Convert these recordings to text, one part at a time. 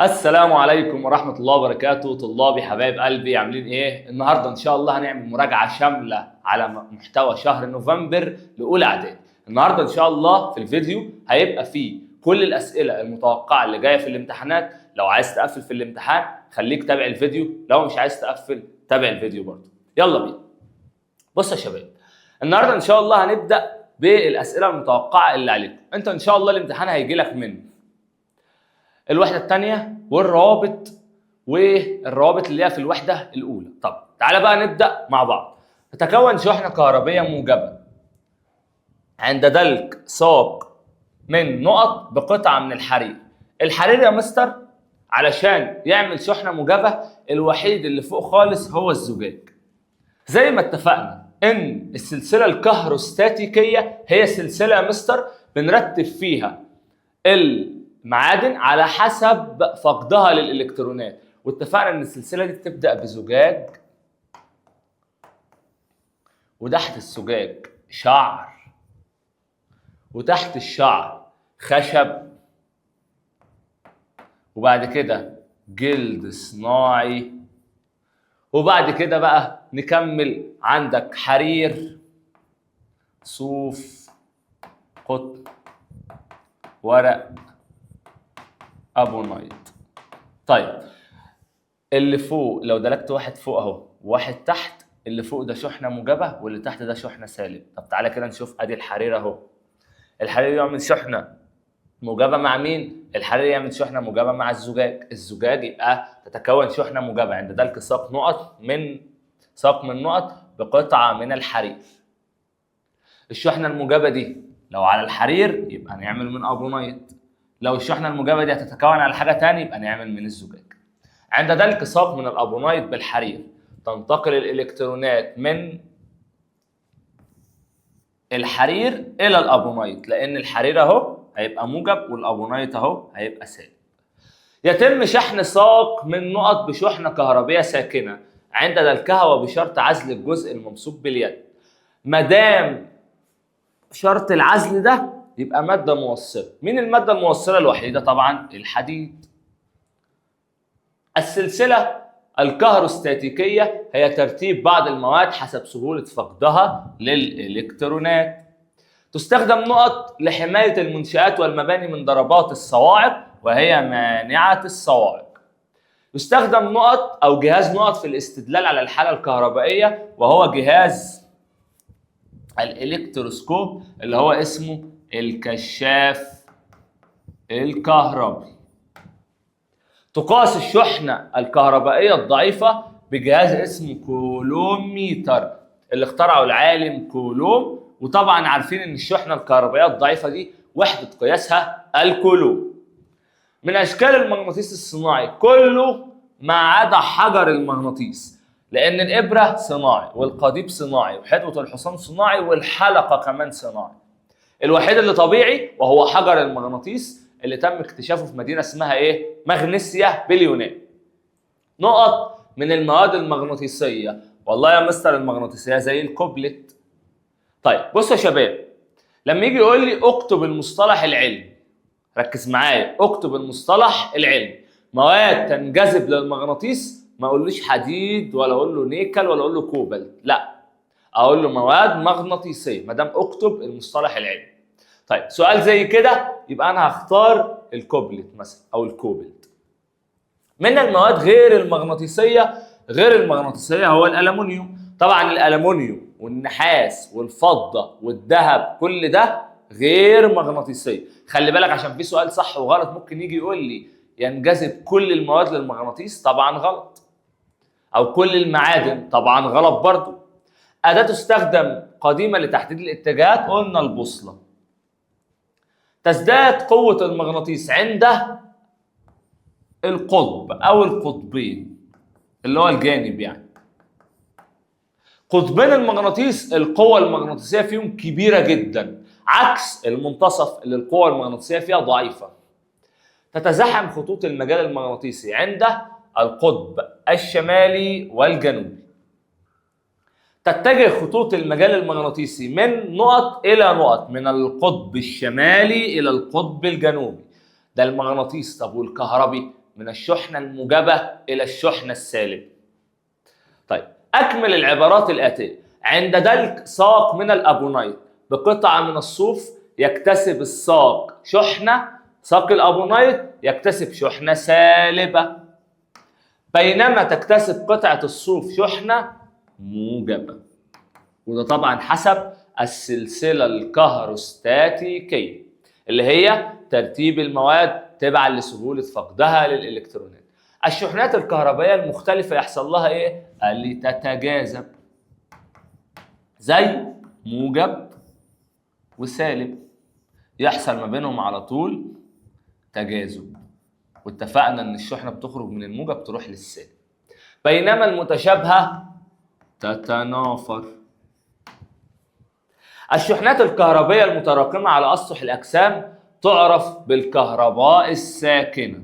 السلام عليكم ورحمة الله وبركاته. طلابي حبايب قلبي عاملين ايه؟ النهارده ان شاء الله هنعمل مراجعة شاملة على محتوى شهر نوفمبر لأولى إعدادي. النهارده ان شاء الله في الفيديو هيبقى فيه كل الأسئلة المتوقعة اللي جاية في الامتحانات. لو عايز تقفل في الامتحان خليك تابع الفيديو، لو مش عايز تقفل تابع الفيديو برضه. يلا بينا. بص يا شباب، النهارده ان شاء الله هنبدأ بالأسئلة المتوقعة اللي عليكم. انت ان شاء الله الامتحان هيجي لك من الوحدة الثانية والروابط اللي هي في الوحدة الأولى. طب تعالى بقى نبدأ مع بعض. تتكون شحنة كهربية موجبة عند دلك ساق من نقط بقطعة من الحرير. الحرير يا مستر علشان يعمل شحنة موجبة الوحيد اللي فوق خالص هو الزجاج. زي ما اتفقنا ان السلسلة الكهروستاتيكية هي سلسلة يا مستر بنرتب فيها المعادن على حسب فقدها للإلكترونات، واتفقنا ان السلسله دي بتبدا بزجاج، وتحت الزجاج شعر، وتحت الشعر خشب، وبعد كده جلد صناعي، وبعد كده بقى نكمل عندك حرير، صوف، قطن، ورق، ابونايت. طيب اللي فوق لو دلكت واحد فوق اهو وواحد تحت، اللي فوق ده شحنه موجبه واللي تحت ده شحنه سالب. طب تعالى كده نشوف. ادي الحرير اهو، الحرير يعمل شحنه موجبه مع مين؟ الحرير يعمل شحنه موجبه مع الزجاج. الزجاج يبقى تتكون شحنه موجبه عند دلك ساق من نقط بقطعه من الحرير. الشحنه الموجبه دي لو على الحرير يبقى نعمل من ابونايت، لو الشحنه الموجبه دي هتتكون على حاجه ثانيه يبقى نعمل من الزجاج. عند دلك ساق من الابونايت بالحرير تنتقل الالكترونات من الحرير الى الابونايت، لان الحرير اهو هيبقى موجب والابونايت اهو هيبقى سالب. يتم شحن ساق من نقط بشحنه كهربيه ساكنه عند دلكها وبشرط عزل الجزء الممسوك باليد. ما دام شرط العزل ده يبقى ماده موصله. مين الماده الموصله الوحيده؟ طبعا الحديد. السلسله الكهروستاتيكيه هي ترتيب بعض المواد حسب سهوله فقدها للالكترونات. تستخدم نقط لحمايه المنشآت والمباني من ضربات الصواعق وهي مانعه الصواعق. يستخدم نقط او جهاز نقط في الاستدلال على الحاله الكهربائيه وهو جهاز الالكتروسكوب اللي هو اسمه الكشاف الكهربي. تقاس الشحنة الكهربائية الضعيفة بجهاز اسمه كولوميتر اللي اخترعه العالم كولوم، وطبعا عارفين ان الشحنة الكهربائية الضعيفة دي وحدة قياسها الكولوم. من اشكال المغناطيس الصناعي كله ما عدا حجر المغناطيس، لان الابرة صناعي والقضيب صناعي وحدوة الحصان صناعي والحلقة كمان صناعي. الوحيد اللي طبيعي وهو حجر المغناطيس اللي تم اكتشافه في مدينه اسمها ايه؟ مغنيسيا باليونان. نقط من المواد المغناطيسيه. والله يا مستر المغناطيسيه زي الكوبلت. طيب بصوا يا شباب، لما يجي يقول لي اكتب المصطلح العلمي، ركز معايا، اكتب المصطلح العلمي. مواد تنجذب للمغناطيس، ما اقولوش حديد ولا اقول له نيكل ولا اقول له كوبلت، لا، اقول له مواد مغناطيسيه ما دام اكتب المصطلح العلمي. طيب سؤال زي كده يبقى انا هختار الكوبلت مثلا او الكوبلت. من المواد غير المغناطيسيه هو الالومنيوم. طبعا الالومنيوم والنحاس والفضه والذهب كل ده غير مغناطيسيه. خلي بالك عشان في سؤال صح وغلط ممكن يجي يقول لي ينجذب كل المواد للمغناطيس، طبعا غلط. او كل المعادن، طبعا غلط برضو. أداة تستخدم قديمة لتحديد الاتجاهات، قلنا البوصلة. تزداد قوة المغناطيس عند القطب أو القطبين اللي هو الجانب يعني. قطبين المغناطيس القوة المغناطيسية فيهم كبيرة جدا، عكس المنتصف اللي القوة المغناطيسية فيها ضعيفة. تتزاحم خطوط المجال المغناطيسي عند القطب الشمالي والجنوبي. تتجه خطوط المجال المغناطيسي من نقط إلى نقط، من القطب الشمالي إلى القطب الجنوبي. ده المغناطيس. طب والكهربي؟ من الشحنة الموجبة إلى الشحنة السالبة. طيب أكمل العبارات الآتية: عند دلك ساق من الأبونيت بقطعة من الصوف يكتسب الساق شحنة، ساق الأبونيت يكتسب شحنة سالبة، بينما تكتسب قطعة الصوف شحنة موجبة. وده طبعا حسب السلسلة الكهروستاتيكية اللي هي ترتيب المواد تبعا لسهولة فقدها للإلكترونات. الشحنات الكهربائية المختلفة يحصل لها إيه؟ قال لي تتجاذب، زي موجب وسالب، يحصل ما بينهم على طول تجاذب، واتفقنا إن الشحنة بتخرج من الموجب تروح للسالب. بينما المتشابهة تتنافر. الشحنات الكهربائية المتراكمة على أسطح الأجسام تعرف بالكهرباء الساكنة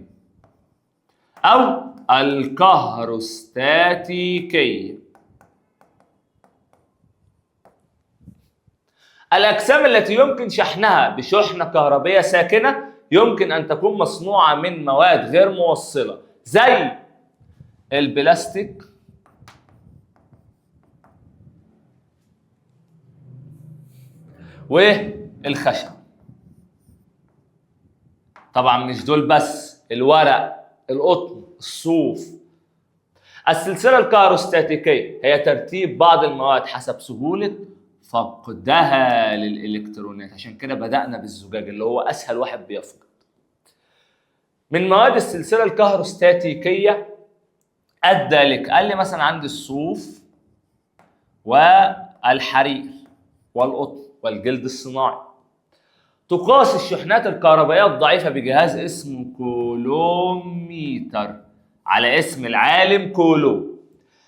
أو الكهروستاتيكية. الأجسام التي يمكن شحنها بشحنة كهربائية ساكنة يمكن أن تكون مصنوعة من مواد غير موصلة زي البلاستيك والخشب. طبعا مش دول بس، الورق، القطن، الصوف. السلسلة الكهروستاتيكية هي ترتيب بعض المواد حسب سهولة فقدها للإلكترونات، عشان كده بدأنا بالزجاج اللي هو أسهل واحد بيفقد. من مواد السلسلة الكهروستاتيكية الدالك، قال لي مثلا عندي الصوف والحرير والقطن والجلد الصناعي. تقاس الشحنات الكهربائية الضعيفة بجهاز اسمه كولوميتر على اسم العالم كولوم.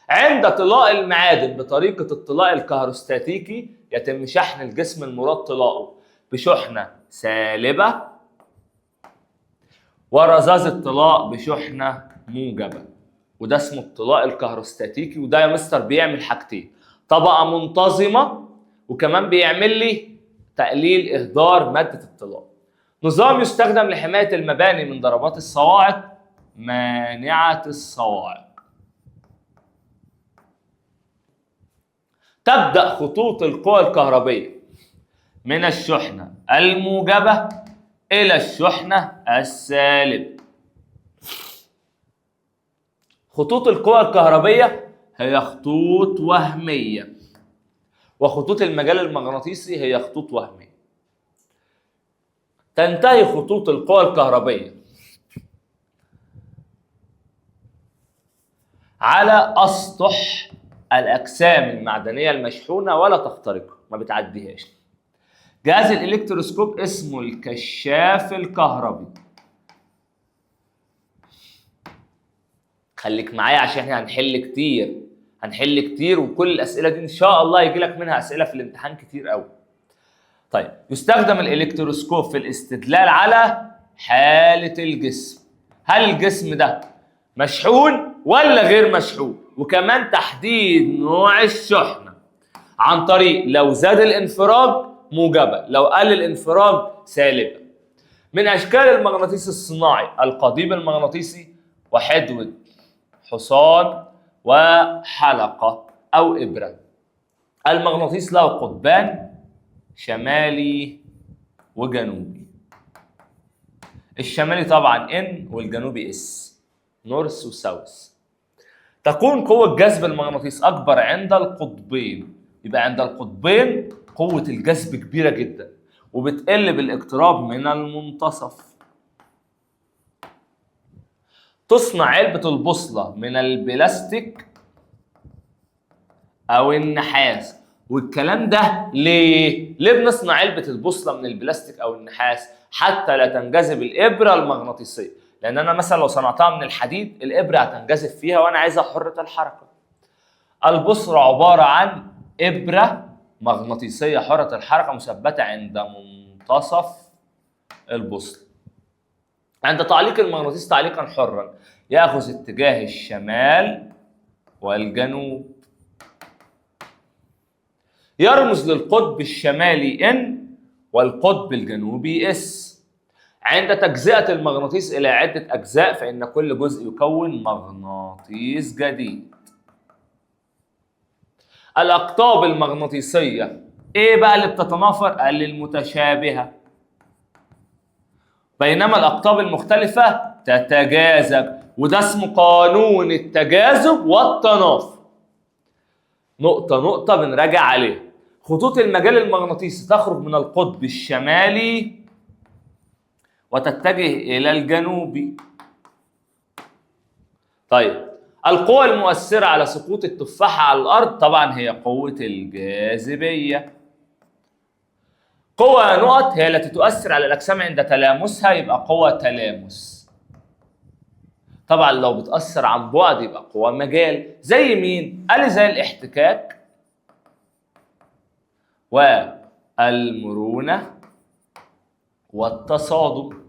عند طلاء المعادن بطريقة الطلاء الكهروستاتيكي يتم شحن الجسم المراد طلاؤه بشحنة سالبة، ورذاذ الطلاء بشحنة موجبة، وده اسمه الطلاء الكهروستاتيكي. وده يا مستر بيعمل حاجتين: طبقة منتظمة، وكمان بيعمل لي تقليل إهدار مادة الطلاء. نظام يستخدم لحماية المباني من ضربات الصواعق مانعة الصواعق. تبدأ خطوط القوى الكهربية من الشحنة الموجبة إلى الشحنة السالبة. خطوط القوى الكهربية هي خطوط وهمية، وخطوط المجال المغناطيسي هي خطوط وهمية. تنتهي خطوط القوى الكهربية على أسطح الأجسام المعدنية المشحونة ولا تخترقها، ما بتعديهاش. جهاز الإلكتروسكوب اسمه الكشاف الكهربي. خليك معايا عشان احنا هنحل كتير، وكل الأسئلة دي إن شاء الله يجي لك منها أسئلة في الامتحان كتير قوي. طيب، يستخدم الإلكتروسكوب في الاستدلال على حالة الجسم. هل الجسم ده مشحون ولا غير مشحون؟ وكمان تحديد نوع الشحنة عن طريق لو زاد الانفراج موجبة، لو قل الانفراج سالبة. من أشكال المغناطيس الصناعي القضيب المغناطيسي وحدوة حصان وحلقة أو إبرة. المغناطيس له قطبان شمالي وجنوبي. الشمالي طبعا N والجنوبي S، نورث وساوث. تكون قوة جذب المغناطيس أكبر عند القطبين، يبقى عند القطبين قوة الجذب كبيرة جدا، وبتقل بالاقتراب من المنتصف. تصنع علبة البوصلة من البلاستيك أو النحاس. والكلام ده ليه؟ ليه بنصنع علبة البوصلة من البلاستيك أو النحاس؟ حتى لا تنجذب الإبرة المغناطيسية، لأن أنا مثلا لو صنعتها من الحديد الإبرة هتنجذب فيها وأنا عايزها حرة الحركة. البوصلة عبارة عن إبرة مغناطيسية حرة الحركة مثبتة عند منتصف البوصلة. عند تعليق المغناطيس تعليقا حرا يأخذ اتجاه الشمال والجنوب. يرمز للقطب الشمالي N والقطب الجنوبي S. عند تجزئة المغناطيس إلى عدة أجزاء فإن كل جزء يكون مغناطيس جديد. الأقطاب المغناطيسية إيه بقى اللي بتتنافر؟ قال المتشابهة، بينما الأقطاب المختلفة تتجاذب، وده اسمه قانون التجاذب والتنافر. نقطة نقطة بنراجع عليها. خطوط المجال المغناطيسي تخرج من القطب الشمالي وتتجه إلى الجنوبي. طيب القوة المؤثرة على سقوط التفاحة على الأرض طبعا هي قوة الجاذبية. قوة نقط هي التي تؤثر على الأجسام عند تلامسها، يبقى قوة تلامس. طبعا لو بتأثر عن بعد يبقى قوة مجال. زي مين؟ قال زي الاحتكاك والمرونة والتصادم.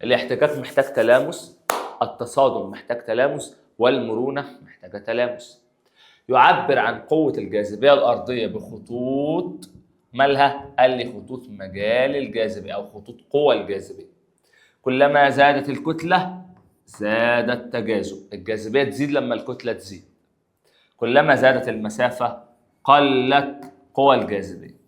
الاحتكاك محتاج تلامس، التصادم محتاج تلامس، والمرونة محتاجة تلامس. يعبر عن قوة الجاذبية الأرضية بخطوط مالها؟ قال لي خطوط مجال الجاذبية أو خطوط قوى الجاذبية. كلما زادت الكتلة زاد التجاذب، الجاذبية تزيد لما الكتلة تزيد. كلما زادت المسافة قلت قوى الجاذبية.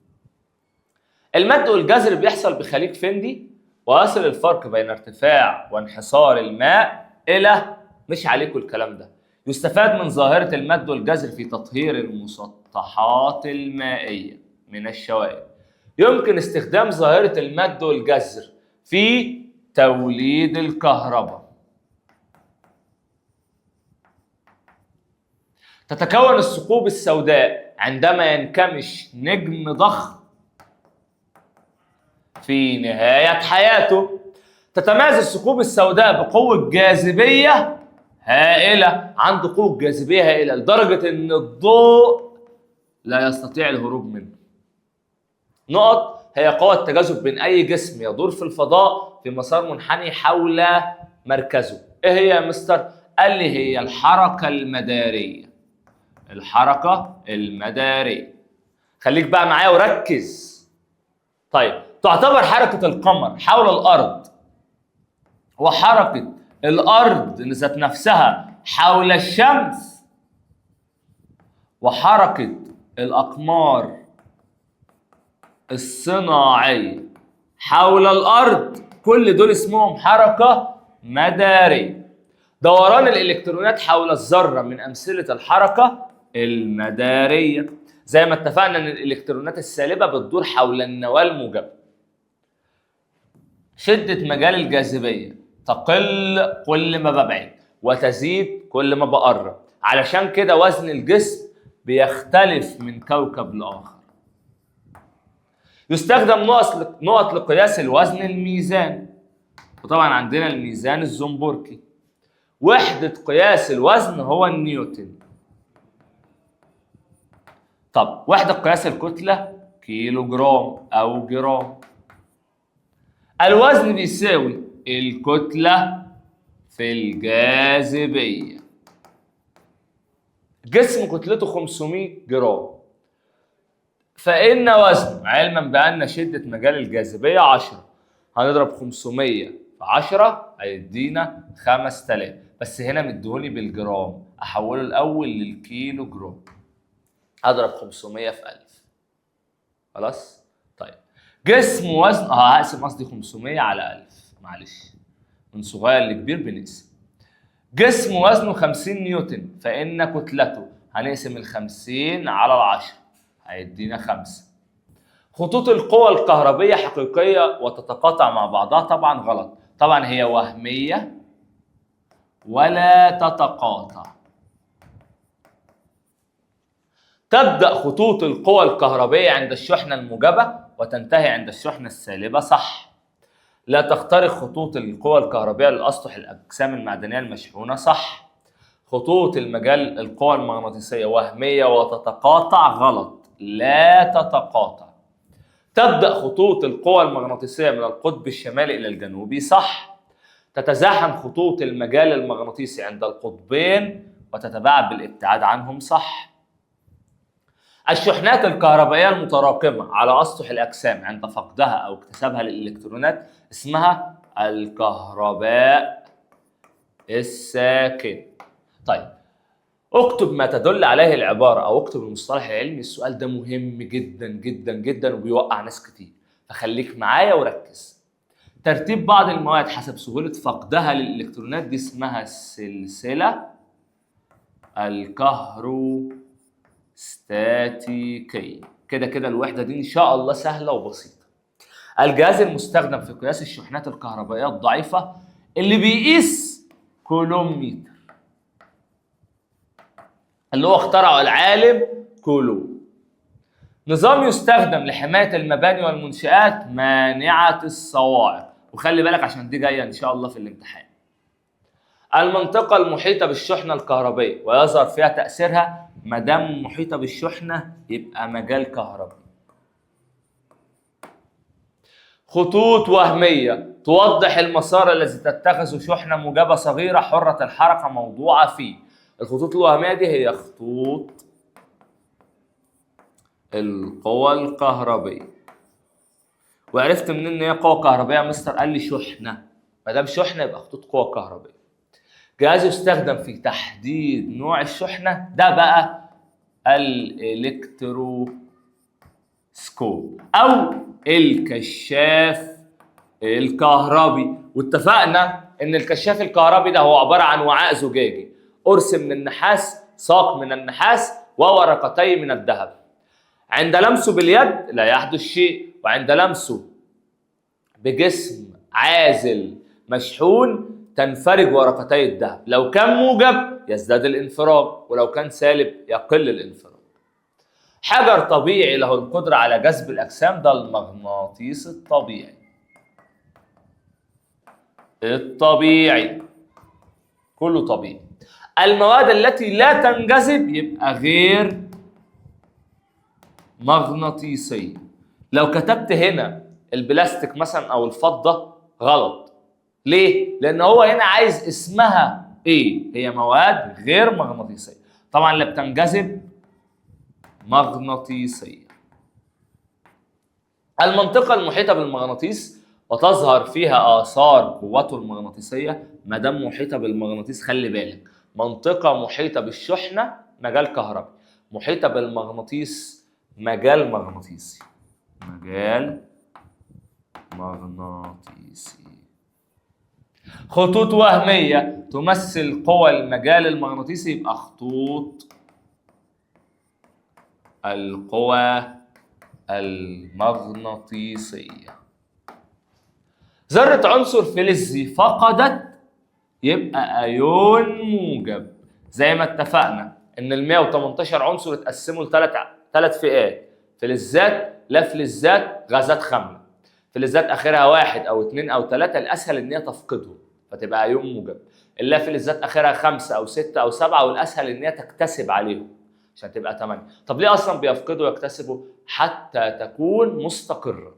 المد والجزر بيحصل بخليج فندي، ويصل الفرق بين ارتفاع وانحسار الماء إلى، مش عليكم الكلام ده، يستفاد من ظاهرة المد والجزر في تطهير المسطحات المائية من الشوائب. يمكن استخدام ظاهرة المد والجزر في توليد الكهرباء. تتكون الثقوب السوداء عندما ينكمش نجم ضخم في نهاية حياته. تتميز الثقوب السوداء بقوة جاذبية هائلة، عنده قوة جاذبية هائلة لدرجة إن الضوء لا يستطيع الهروب منه. نقط هي قوة التجاذب بين أي جسم يدور في الفضاء في مسار منحني حول مركزه. إيه هي يا مستر؟ قال لي هي الحركة المدارية. الحركة المدارية. خليك بقى معايا وركز. طيب تعتبر حركة القمر حول الأرض وحركة الأرض ذات نفسها حول الشمس وحركة الأقمار الصناعية حول الأرض، كل دول اسمهم حركة مدارية. دوران الإلكترونات حول الذرة من أمثلة الحركة المدارية. زي ما اتفقنا ان الإلكترونات السالبة بتدور حول النواة الموجبة. شدة مجال الجاذبية تقل كل ما ببعد وتزيد كل ما بقرب، علشان كده وزن الجسم بيختلف من كوكب لآخر. يستخدم نقط لقياس الوزن الميزان، وطبعا عندنا الميزان الزنبركي. وحدة قياس الوزن هو النيوتن. طب وحدة قياس الكتلة كيلو جرام أو جرام. الوزن بيساوي الكتلة في الجاذبية. جسم كتلته 500 جرام، فإن وزنه علما بأن شدة مجال الجاذبية 10، هنضرب 500 في 10 هيدينا 5000، بس هنا مديهولي بالجرام، أحوله الأول للكيلو جرام. هضرب 500 في 1000. خلاص؟ طيب جسم وزن هقسم قصدي 500 على 1000، معلش من صغير لكبير بنقسم. جسم وزنه 50 نيوتن، فإن كتلته هنقسم ال 50 على 10 هيدينا 5. خطوط القوى الكهربية حقيقية وتتقاطع مع بعضها؟ طبعا غلط، طبعا هي وهمية ولا تتقاطع. تبدأ خطوط القوى الكهربية عند الشحنة الموجبة وتنتهي عند الشحنة السالبة، صح. لا تخترق خطوط القوى الكهربية لأسطح الأجسام المعدنية المشحونة، صح. خطوط المجال القوى المغناطيسية وهمية وتتقاطع، غلط، لا تتقاطع. تبدأ خطوط القوى المغناطيسية من القطب الشمالي إلى الجنوبي، صح. تتزاحم خطوط المجال المغناطيسي عند القطبين وتتباعد بالابتعاد عنهم، صح. الشحنات الكهربائية المتراكمة على أسطح الأجسام عند فقدها أو اكتسابها للإلكترونات اسمها الكهرباء الساكن. طيب اكتب ما تدل عليه العبارة أو اكتب المصطلح العلمي. السؤال ده مهم جدا جدا جدا وبيوقع ناس كتير، فخليك معايا وركز. ترتيب بعض المواد حسب سهولة فقدها للإلكترونات دي اسمها السلسلة الكهروستاتيكية. كده كده الوحدة دي إن شاء الله سهلة وبسيطة. الجهاز المستخدم في قياس الشحنات الكهربائية الضعيفة اللي بيقيس كولومتر، اللي هو اخترعه العالم كولوم. نظام يستخدم لحماية المباني والمنشآت مانعة الصواعق، وخلي بالك عشان دي جاية إن شاء الله في الامتحان. المنطقة المحيطة بالشحنة الكهربية ويظهر فيها تأثيرها، ما دام محيطة بالشحنة يبقى مجال كهربي. خطوط وهمية توضح المسار الذي تتخذه شحنة موجبة صغيرة حرة الحركة موضوعة فيه. الخطوط الوهمية دي هي خطوط القوى الكهربية. وعرفت منين ان هي قوة كهربية يا مستر؟ قال لي شحنة، ما دام شحنة يبقى خطوط قوة كهربية. جهاز يستخدم في تحديد نوع الشحنة ده بقى الالكتروسكوب او الكشاف الكهربي. واتفقنا ان الكشاف الكهربي ده هو عبارة عن وعاء زجاجي، قرص من النحاس، ساق من النحاس، وورقتين من الذهب. عند لمسه باليد لا يحدث شيء، وعند لمسه بجسم عازل مشحون تنفرج ورقتي الذهب. لو كان موجب يزداد الانفراج، ولو كان سالب يقل الانفراج. حجر طبيعي له القدرة على جذب الأجسام ده المغناطيس الطبيعي. الطبيعي كله طبيعي. المواد التي لا تنجذب يبقى غير مغناطيسية. لو كتبت هنا البلاستيك مثلا أو الفضة غلط. ليه؟ لأن هو هنا عايز اسمها إيه؟ هي مواد غير مغناطيسية. طبعا اللي بتنجذب مغناطيسية. المنطقة المحيطة بالمغناطيس وتظهر فيها آثار قوته المغناطيسية. ما دام محيطة بالمغناطيس خلي بالك، منطقة محيطة بالشحنة مجال كهربي، محيطة بالمغناطيس مجال مغناطيسي. مجال مغناطيسي. خطوط وهمية تمثل قوى المجال المغناطيسي يبقى خطوط القوى المغناطيسية. ذرة عنصر فلزي فقدت يبقى أيون موجب. زي ما اتفقنا إن ال 118 عنصر اتقسموا لثلاث فئات: فلزات، لا فلزات، غازات خاملة. فلزات آخرها 1 أو 2 أو 3، الأسهل إن هي تفقدهم فتبقى أيون موجب. اللا فلزات آخرها 5 أو 6 أو 7، والأسهل إن هي تكتسب عليهم عشان تبقى 8. طب ليه أصلا بيفقدوا ويكتسبوا؟ حتى تكون مستقرة،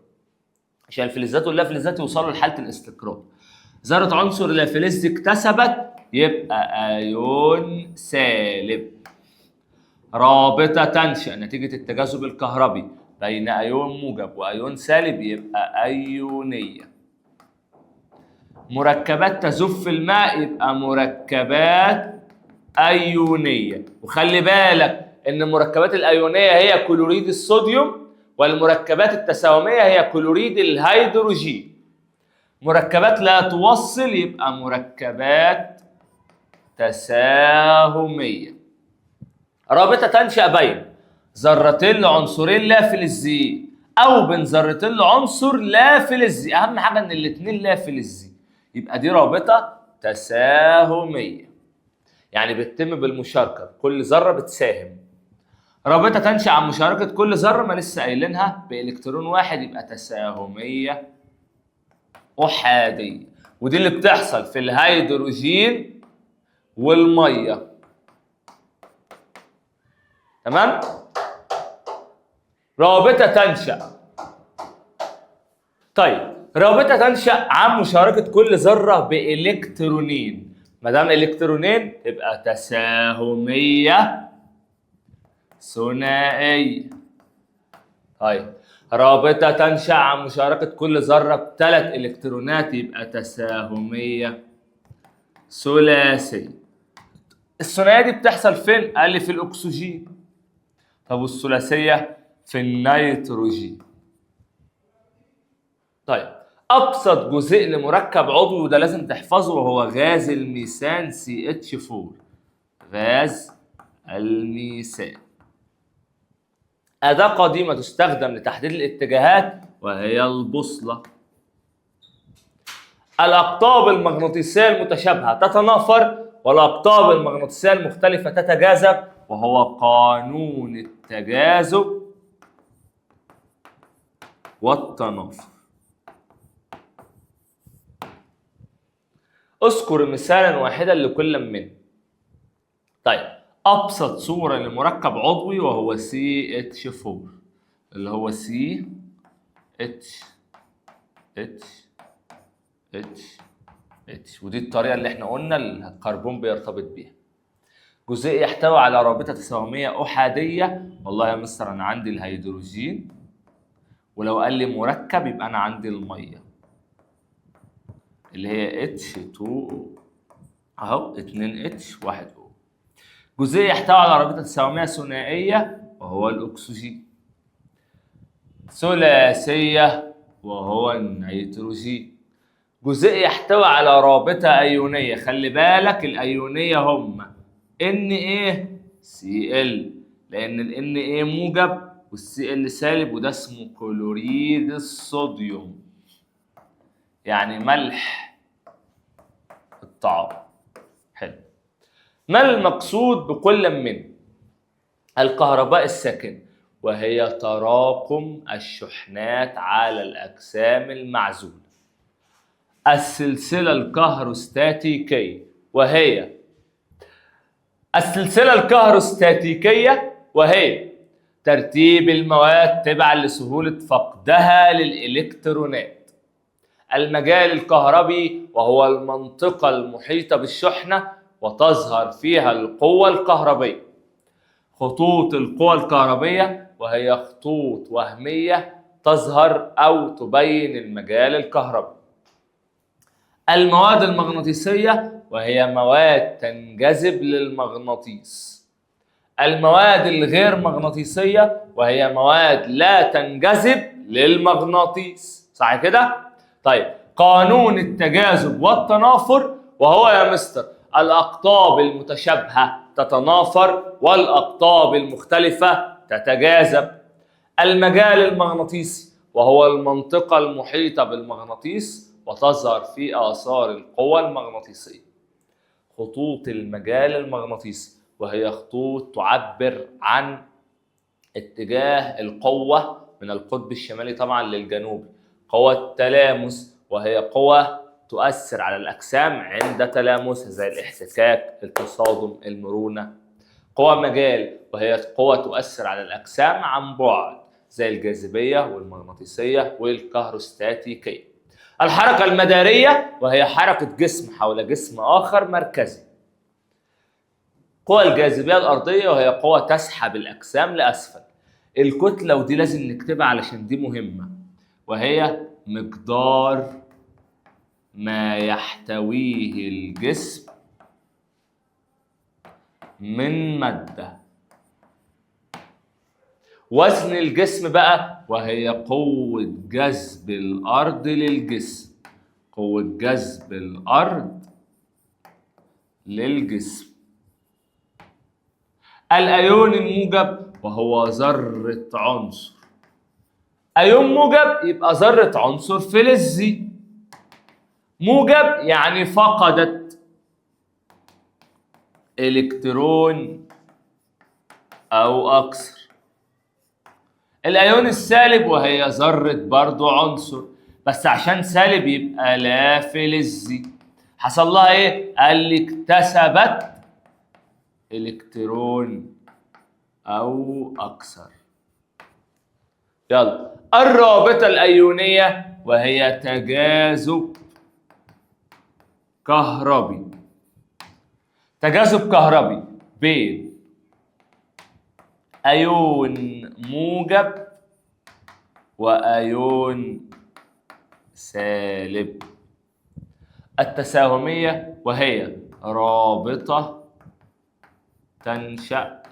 عشان الفلزات واللا فلزات يوصلوا لحالة الاستقرار. ذرة عنصر اللافلزي اكتسبت يبقى أيون سالب. رابطة تنشأ نتيجة التجاذب الكهربي بين أيون موجب وأيون سالب يبقى أيونية. مركبات تذوب في الماء يبقى مركبات أيونية. وخلي بالك إن المركبات الأيونية هي كلوريد الصوديوم، والمركبات التساهمية هي كلوريد الهيدروجين. مركبات لا توصل يبقى مركبات تساهمية. رابطة تنشأ بين ذرتين لعنصرين لا فلزيين أو بين ذرتين لعنصر لا فلزي. أهم حاجة إن الاتنين لا فلزي، يبقى دي رابطة تساهمية، يعني بتتم بالمشاركة، كل ذرة بتساهم. رابطة تنشأ عن مشاركة كل ذرة ما لسه قايلينها بإلكترون واحد يبقى تساهمية أحادية، ودي اللي بتحصل في الهيدروجين والمية. تمام؟ رابطة تنشأ. طيب رابطة تنشأ عن مشاركة كل ذرة بإلكترونين. ما دام إلكترونين تبقى تساهمية ثنائية. طيب رابطة تنشأ عن مشاركة كل ذرة ب3 إلكترونات يبقى تساهمية ثلاثية. الثنائية دي بتحصل فين؟ قال لي في الأكسجين. طب والثلاثية في النيتروجين. طيب أبسط جزيء لمركب عضوي وده لازم تحفظه وهو غاز الميثان CH4. غاز الميثان. أداة قديمة تستخدم لتحديد الاتجاهات وهي البوصلة. الأقطاب المغناطيسية المتشابهة تتنافر والأقطاب المغناطيسية المختلفة تتجاذب وهو قانون التجاذب والتنافر. اذكر مثالا واحدا لكل منه. طيب أبسط صورة لمركب عضوي وهو CH4 اللي هو CH ودي الطريقة اللي احنا قلنا الكربون بيرتبط بيها. جزيء يحتوي على رابطة تساهمية أحادية. والله يا مستر أنا عندي الهيدروجين ولو قال لي مركب يبقى أنا عندي المية اللي هي H2O أهو 2H 1O. جزيء يحتوي على رابطة تساهمية ثنائية وهو الأكسجين. ثلاثية وهو النيتروجين. جزيء يحتوي على رابطة أيونية. خلي بالك الأيونية هما NaCl لأن ال Na موجب والCl سالب وده اسمه كلوريد الصوديوم يعني ملح الطعام. حلو. ما المقصود بكل من الكهرباء الساكنة وهي تراكم الشحنات على الأجسام المعزولة. السلسلة الكهروستاتيكية وهي ترتيب المواد تبعا لسهولة فقدها للإلكترونات. المجال الكهربي وهو المنطقة المحيطة بالشحنة وتظهر فيها القوة الكهربية. خطوط القوى الكهربية وهي خطوط وهمية تظهر أو تبين المجال الكهربي. المواد المغناطيسية وهي مواد تنجذب للمغناطيس. المواد الغير مغناطيسية وهي مواد لا تنجذب للمغناطيس. صح كده؟ طيب قانون التجاذب والتنافر وهو يا مستر الأقطاب المتشابهة تتنافر والأقطاب المختلفة تتجاذب. المجال المغناطيسي وهو المنطقة المحيطة بالمغناطيس وتظهر في آثار القوى المغناطيسية. خطوط المجال المغناطيسي وهي خطوط تعبر عن اتجاه القوة من القطب الشمالي طبعا للجنوبي. قوى التلامس وهي قوة تؤثر على الأجسام عند تلامسها زي الاحتكاك، التصادم، المرونة. قوى مجال وهي قوة تؤثر على الأجسام عن بعد زي الجاذبية والمغناطيسية والكهروستاتيكية. الحركة المدارية وهي حركة جسم حول جسم آخر مركزي. قوى الجاذبية الأرضية وهي قوة تسحب الأجسام لأسفل. الكتلة ودي لازم نكتبها علشان دي مهمة وهي مقدار ما يحتويه الجسم من مادة. وزن الجسم بقى وهي قوة جذب الأرض للجسم. قوة جذب الأرض للجسم. الأيون الموجب وهو ذرة عنصر. أيون موجب يبقى ذرة عنصر فلزي. موجب يعني فقدت إلكترون أو أكثر. الأيون السالب وهي ذرة برضو عنصر بس عشان سالب يبقى لا فلزي. حصل لها إيه؟ قال لي اكتسبت إلكترون أو أكثر. يلا الرابطة الأيونية وهي تجاذب كهربي. تجاذب كهربي بين أيون موجب وأيون سالب. التساهمية وهي رابطة تنشأ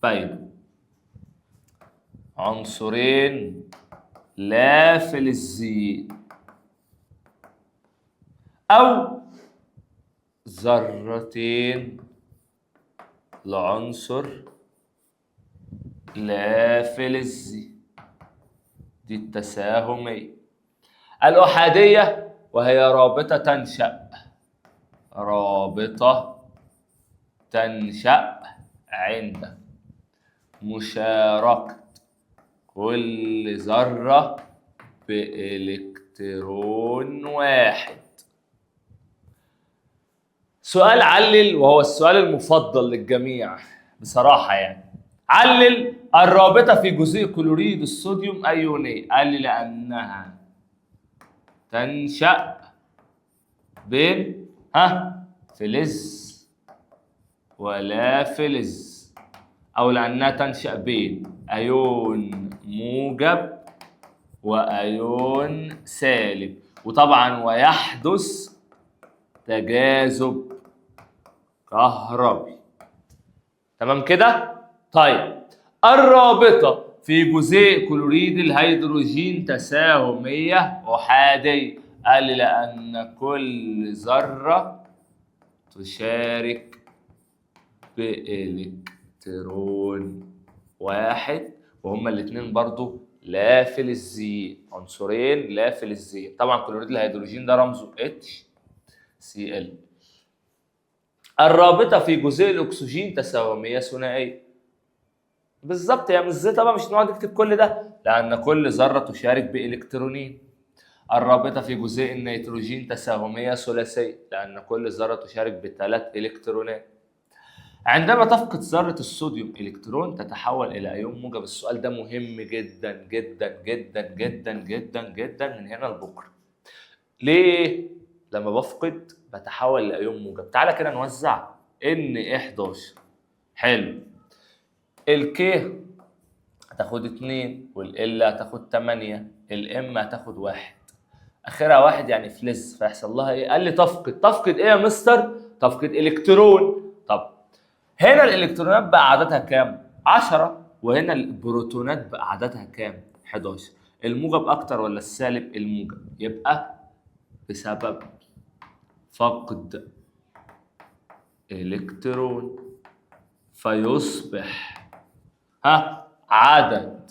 بين عنصرين لا فلزيين أو ذرتين لعنصر لا فلزي. دي التساهمية. الأحادية وهي رابطة تنشأ عند مشاركة كل ذرة بإلكترون واحد. سؤال علل، وهو السؤال المفضل للجميع بصراحة يعني. علل الرابطة في جزيء كلوريد الصوديوم أيونية. قال لي لأنها تنشأ بين فلز ولا فلز، أو لأنها تنشأ بين أيون موجب وأيون سالب، وطبعا ويحدث تجاذب كهربي. تمام كده؟ طيب الرابطة في جزيء كلوريد الهيدروجين تساهمية أحادية. قال لأن كل ذرة تشارك بإلكترون واحد، وهما الاثنين برضو لا فلزيين، عنصرين لا فلزيين. طبعا كلوريد الهيدروجين ده رمزه HCl. الرابطة في جزيء الأكسجين تساهمية ثنائية. بالظبط، هي مش زي طبعا مش نقعد نكتب كل ده، لأن كل ذرة تشارك بإلكترونين. الرابطة في جزيء النيتروجين تساهمية ثلاثية، لأن كل ذرة تشارك بثلاث إلكترونات. عندما تفقد ذرة الصوديوم إلكترون تتحول إلى أيون موجب. السؤال ده مهم جدا جدا جدا جدا جدا جدا من هنا لبكرة. ليه؟ لما بفقد بتحول لأيون موجب. تعالى كده نوزع N11. حلو. الك هتاخد 2 والال هتاخد 8، الام هتاخد 1، اخرها 1 يعني فلز، فيحصل لها ايه؟ قال لي تفقد ايه يا مستر؟ تفقد الكترون. طب هنا الالكترونات بقى عددها كام؟ 10، وهنا البروتونات بقى عددها كام؟ 11. الموجب اكتر ولا السالب؟ الموجب. يبقى بسبب فقد الكترون فيصبح عدد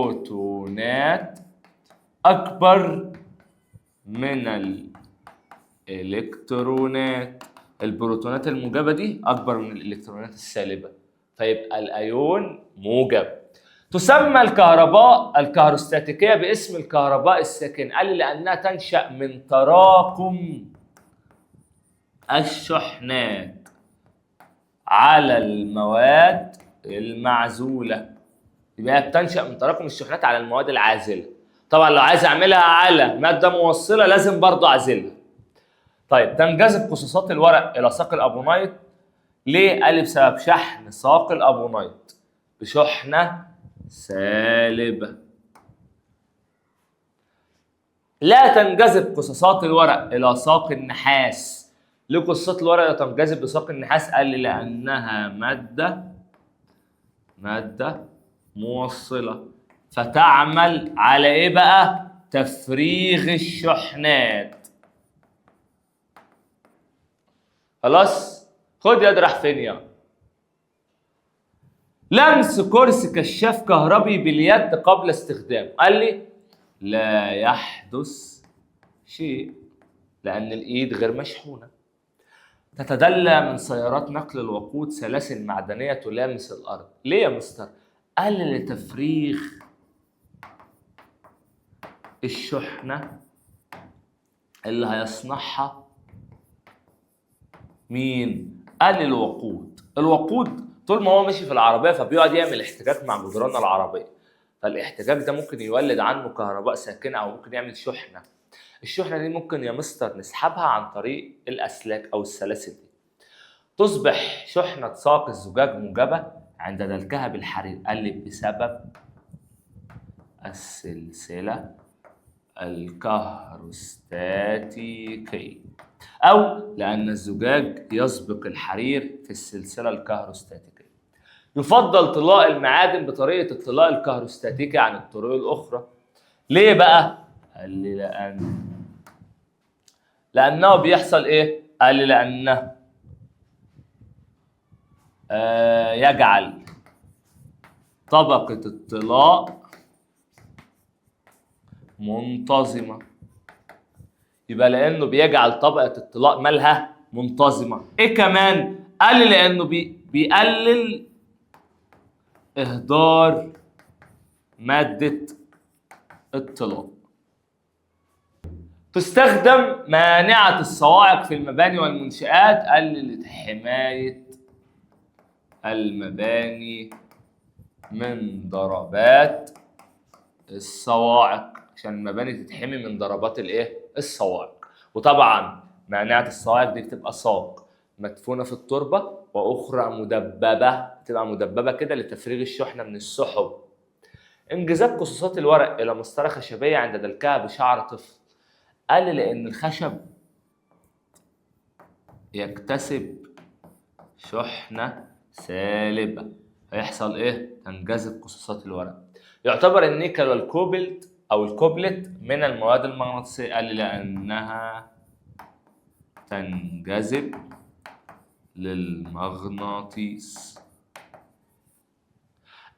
البروتونات أكبر من الإلكترونات. البروتونات الموجبة دي أكبر من الإلكترونات السالبة، فيبقى الأيون موجب. تسمى الكهرباء الكهروستاتيكية باسم الكهرباء الساكنة. قال لي لأنها تنشأ من تراكم الشحنات على المواد المعزولة. يبقى بتنشأ من تراكم الشحنات على المواد العازلة. طبعا لو عايز اعملها على مادة موصلة لازم برضو اعزلها. طيب تنجذب قصاصات الورق الى ساق الابونايت. ليه؟ قال لي بسبب شحن ساق الابونايت بشحنة سالبة. لا تنجذب قصاصات الورق الى ساق النحاس. ليه قصاصات الورق لا تنجذب لساق النحاس؟ قال لي لانها مادة موصلة، فتعمل على ايه بقى؟ تفريغ الشحنات. خلاص؟ خد يد راح فين يا؟ لمس كرسي كشاف كهربي باليد قبل استخدامه. قال لي لا يحدث شيء لأن الإيد غير مشحونة. تتدلى من سيارات نقل الوقود سلاسل معدنية تلامس الأرض. ليه يا مستر؟ قال لي لتفريغ الشحنة اللي هيصنعها مين؟ قال لي الوقود. الوقود طول ما هو ماشي في العربية فبيقعد يعمل احتكاك مع جدران العربية، فالاحتكاك ده ممكن يولد عنه كهرباء ساكنة أو ممكن يعمل شحنة. الشحنة دي ممكن يا مستر نسحبها عن طريق الأسلاك أو السلاسل دي. تصبح شحنة ساق الزجاج موجبة عند دلكها بالحرير. قال لي بسبب السلسلة الكهروستاتيكية، أو لأن الزجاج يسبق الحرير في السلسلة الكهروستاتيكية. يفضل طلاء المعادن بطريقة الطلاء الكهروستاتيكي عن الطرق الأخرى. ليه بقى؟ قال لي لأنه بيحصل إيه؟ قال لي لأنه يجعل طبقة الطلاء منتظمة. يبقى لأنه بيجعل طبقة الطلاء مالها منتظمة. إيه كمان؟ قال لي لأنه بيقلل إهدار مادة الطلاء. تستخدم مانعة الصواعق في المباني والمنشآت. قال لي لحماية المباني من ضربات الصواعق، عشان المباني تتحمي من ضربات الصواعق. وطبعا مانعة الصواعق دي بتبقى ساق مدفونة في التربة، واخرى مدببة، بتبقى مدببة كده لتفريغ الشحنة من السحب. انجذاب قصاصات الورق الى مسطرة خشبية عند دلكها بشعر طفل. قال لي لان الخشب يكتسب شحنة سالبة، هيحصل ايه؟ تنجذب قصاصات الورق. يعتبر النيكل والكوبلت او الكوبلت من المواد المغناطيسية. قال لي لانها تنجذب للمغناطيس.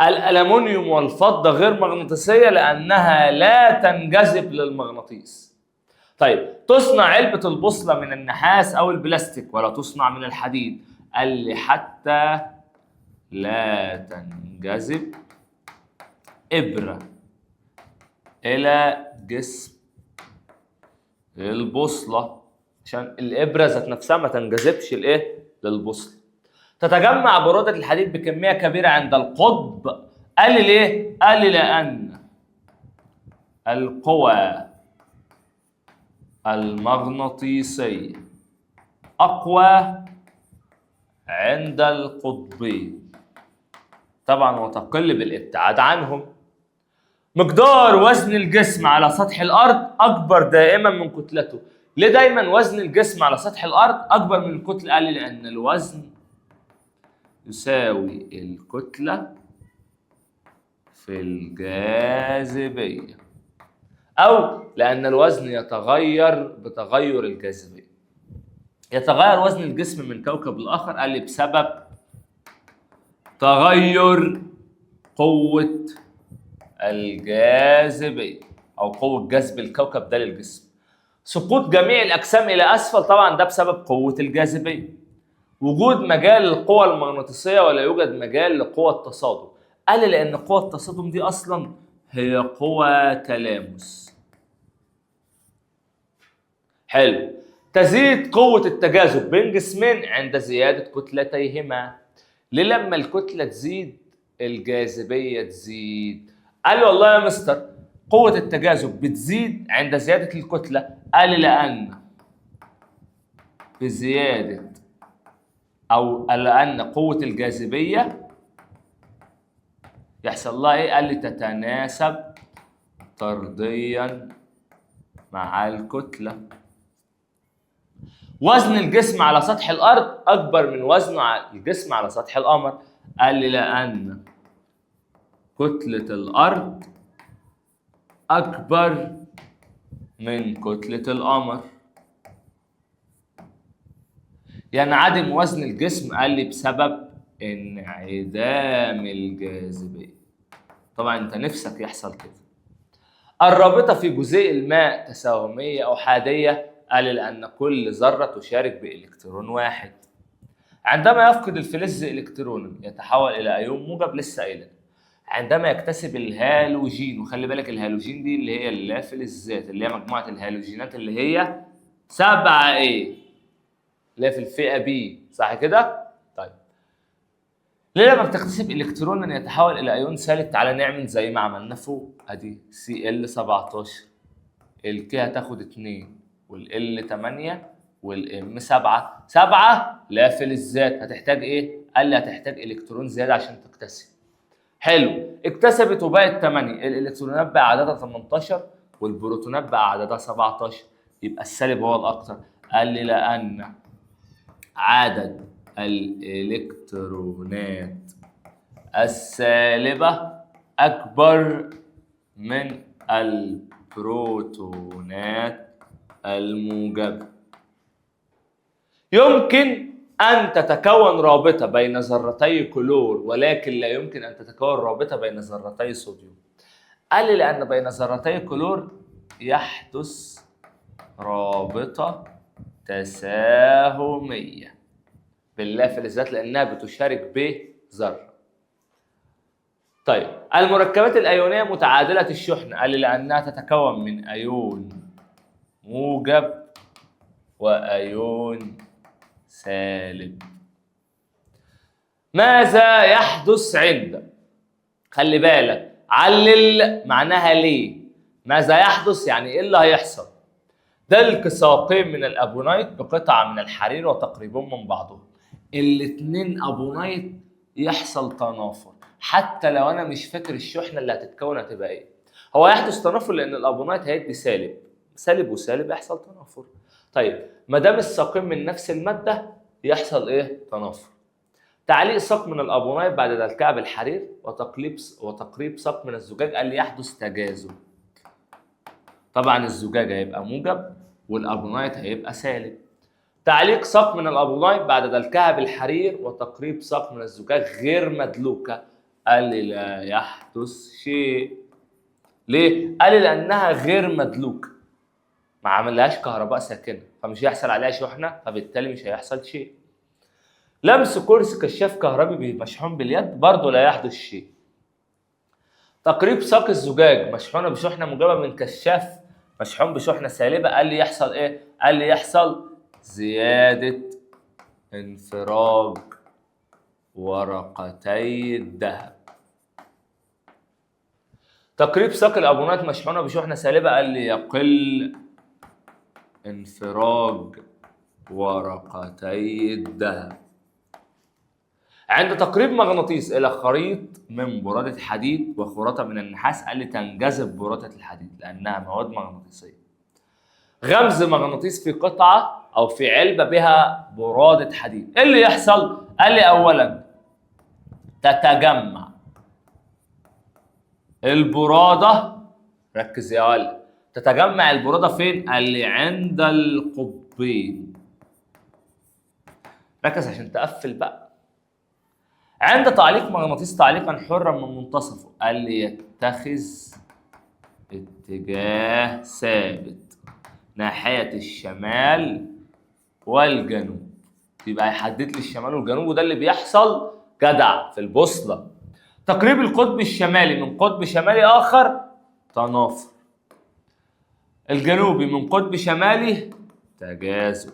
الألمنيوم والفضة غير مغناطيسية لأنها لا تنجذب للمغناطيس. طيب، تصنع علبة البوصلة من النحاس أو البلاستيك ولا تصنع من الحديد؟ قال لي حتى لا تنجذب إبرة إلى جسم البوصلة، عشان الإبرة ذات نفسها ما تنجذبش للبوصلة. تتجمع برودة الحديد بكمية كبيرة عند القطب. قال لي ليه؟ قال لي لأن القوى المغناطيسية أقوى عند القطبين طبعا، وتقل بالابتعاد عنهم. مقدار وزن الجسم على سطح الأرض أكبر دائما من كتلته. ليه دايما وزن الجسم على سطح الأرض أكبر من الكتلة؟ قال لي لأن الوزن يساوي الكتلة في الجاذبية، أو لأن الوزن يتغير بتغير الجاذبية. يتغير وزن الجسم من كوكب لآخر. قال لي بسبب تغير قوة الجاذبية أو قوة جذب الكوكب ده للجسم. سقوط جميع الأجسام إلى أسفل طبعا ده بسبب قوة الجاذبية. وجود مجال للقوى المغناطيسية ولا يوجد مجال لقوى التصادم. قال لي لأن قوى التصادم دي أصلا هي قوى تلامس. حلو. تزيد قوة التجاذب بين جسمين عند زيادة كتلتيهما. ليه لما الكتلة تزيد الجاذبية تزيد؟ قال لي والله يا مستر قوة التجاذب بتزيد عند زيادة الكتلة. قال لي لأن بزيادة أو لأن قوة الجاذبية يحصل لها إيه؟ قال لي تتناسب طرديا مع الكتلة. وزن الجسم على سطح الأرض أكبر من وزن الجسم على سطح القمر. قال لي لأن كتلة الأرض أكبر من كتلة القمر. ينعدم وزن الجسم. قال لي بسبب انعدام الجاذبية. طبعا أنت نفسك يحصل كده. الرابطة في جزيء الماء تساهمية أو حادية. قال لي لأن كل ذرة تشارك بإلكترون واحد. عندما يفقد الفلز إلكترونا يتحول إلى أيون موجب. لسه قايلها. عندما يكتسب الهالوجين، وخلي بالك الهالوجين دي اللي هي اللافلزات، اللي هي مجموعة الهالوجينات اللي هي 7 اللي هي في الفئة B، صح كده؟ طيب. ليه لما بتكتسب إلكترونا يتحول إلى أيون سالب؟ تعالى نعمل زي ما عملنا فوق. أدي Cl17 الك هتاخد 2 والL8 والام 7. 7 لا فلزات هتحتاج ايه؟ قال لي هتحتاج الكترون زياده عشان تكتسب. حلو، اكتسبت وبقت 8، الالكترونات بقى عددها 18 والبروتونات بقى عددها 17، يبقى السالب هو الاكثر. قال لي لان عدد الالكترونات السالبه اكبر من البروتونات الموجبه. يمكن أن تتكون رابطة بين ذرتي كلور ولكن لا يمكن أن تتكون رابطة بين ذرتي صوديوم. قال لي لأن بين ذرتي كلور يحدث رابطة تساهمية باللافلزات لأنها بتشارك بذرة. طيب المركبات الأيونية متعادلة الشحنة. قال لي لأنها تتكون من أيون موجب وأيون سالب. ماذا يحدث عند، خلي بالك علل معناها ليه، ماذا يحدث يعني ايه اللي هيحصل. دلك ساقين من الابونايت بقطعه من الحرير وتقريبهم من بعضهم. الاتنين ابونايت يحصل تنافر، حتى لو انا مش فاكر الشحنه اللي هتتكون هتبقى ايه. هو يحدث تنافر لان الابونايت هيدي سالب، سالب وسالب يحصل تنافر. طيب ما دام الساقين من نفس الماده يحصل ايه؟ تنافر. تعليق ساق من الابونايت بعد دلكها بالحرير وتقريب ساق من الزجاج. قال لي يحدث تجاذب. طبعا الزجاج هيبقى موجب والابونايت هيبقى سالب. تعليق ساق من الابونايت بعد دلكها بالحرير وتقريب ساق من الزجاج غير مدلوكه. قال لي لا يحدث شيء. ليه؟ قال لي لانها غير مدلوكه، ما عملهاش كهرباء ساكنه فمش هيحصل عليها شحنه فبالتالي مش هيحصل شيء. لمس كرسي كشاف كهربي مشحون باليد برضه لا يحدث شيء. تقريب ساق الزجاج مشحونه بشحنه موجبه من كشاف مشحون بشحنه سالبه. قال لي يحصل ايه؟ قال لي يحصل زياده انفراج ورقتي الذهب. تقريب ساق الابونات مشحونه بشحنه سالبه. قال لي يقل انفراج ورقتي الذهب. عند تقريب مغناطيس الى خريط من برادة حديد وخراطة من النحاس. قال لي تنجذب برادة الحديد لانها مواد مغناطيسية. غمز مغناطيس في قطعة او في علبة بها برادة حديد. ايه اللي يحصل؟ قال لي اولا تتجمع البرادة، ركز يا ولد، تتجمع البرادة فين؟ قال لي عند القطبين. ركز عشان تقفل بقى. عند تعليق مغناطيس تعليقا حرا من منتصفه. قال لي يتخذ اتجاه ثابت ناحية الشمال والجنوب. يبقى هيحدد لي الشمال والجنوب وده اللي بيحصل جدع في البوصلة. تقريب القطب الشمالي من قطب شمالي آخر تنافر. الجنوبي من قطب شمالي تجاذب.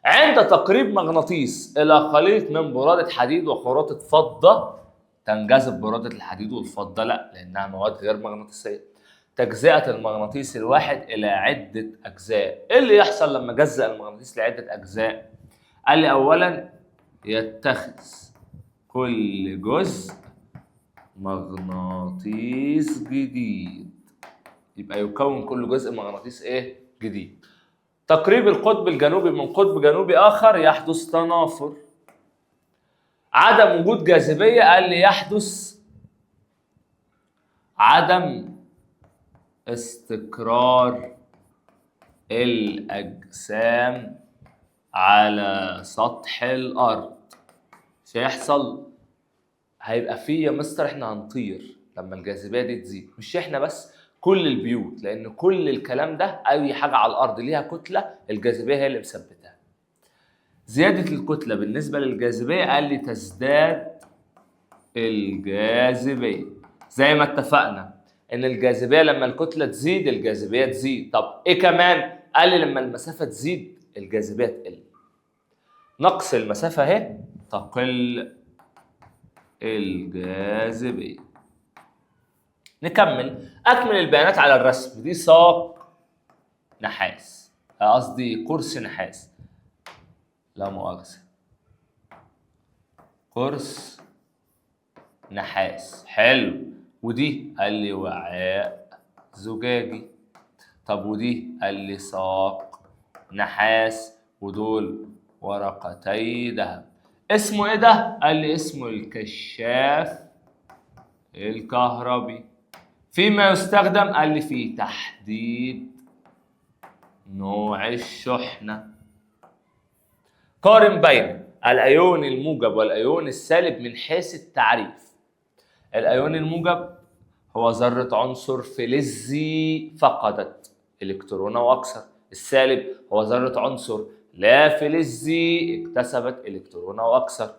عند تقريب مغناطيس إلى خليط من برادة حديد وخراطة فضة تنجذب برادة الحديد والفضة لا لأنها مواد غير مغناطيسية. تجزئة المغناطيس الواحد إلى عدة أجزاء. إيه اللي يحصل لما جزأ المغناطيس لعدة أجزاء؟ قال لي أولاً يتخذ كل جزء مغناطيس جديد. يبقى يكون كل جزء مغناطيس إيه؟ جديد. تقريب القطب الجنوبي من قطب جنوبي آخر يحدث تنافر. عدم وجود جاذبية. قال لي يحدث عدم استقرار الأجسام على سطح الأرض. مش هيحصل، هيبقى فيه يا مستر احنا هنطير لما الجاذبية دي تزيد. مش احنا بس، كل البيوت، لأن كل الكلام ده أي حاجة على الأرض ليها كتلة الجاذبية هي اللي مثبتها. زيادة الكتلة بالنسبة للجاذبية. قال لي تزداد الجاذبية. زي ما اتفقنا ان الجاذبية لما الكتلة تزيد الجاذبية تزيد. طب ايه كمان؟ قال لي لما المسافة تزيد الجاذبية تقل. نقص المسافة اهي تقل الجاذبية. نكمل. اكمل البيانات على الرسم. دي ساق نحاس، قصدي قرص نحاس، لا مؤاخذة، قرص نحاس. حلو. ودي قال لي وعاء زجاجي. طب ودي قال لي ساق نحاس، ودول ورقتي ذهب. اسمه ايه ده؟ قال لي اسمه الكشاف الكهربي. فيما يستخدم قال لي في تحديد نوع الشحنة. قارن بين الأيون الموجب والأيون السالب من حيث التعريف. الأيون الموجب هو ذرة عنصر فلزي فقدت إلكترون أو أكثر. السالب هو ذرة عنصر لا فلزي اكتسبت إلكترون أو أكثر.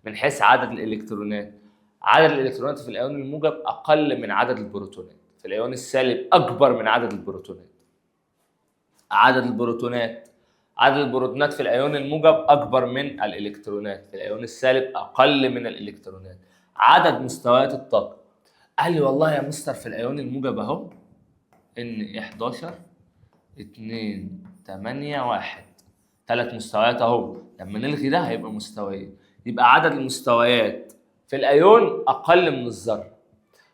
من حيث عدد الإلكترونات، عدد الإلكترونات في الأيون الموجب أقل من عدد البروتونات، في الأيون السالب أكبر من عدد البروتونات. عدد البروتونات في الأيون الموجب أكبر من الإلكترونات، في الأيون السالب أقل من الإلكترونات. عدد مستويات الطاقة، قال لي والله يا مستر في الأيون الموجب أهو إن 11 2 8 1 3 مستويات أهو، لما نلغي ده هيبقى مستويين، يبقى عدد المستويات في الأيون أقل من الذرة.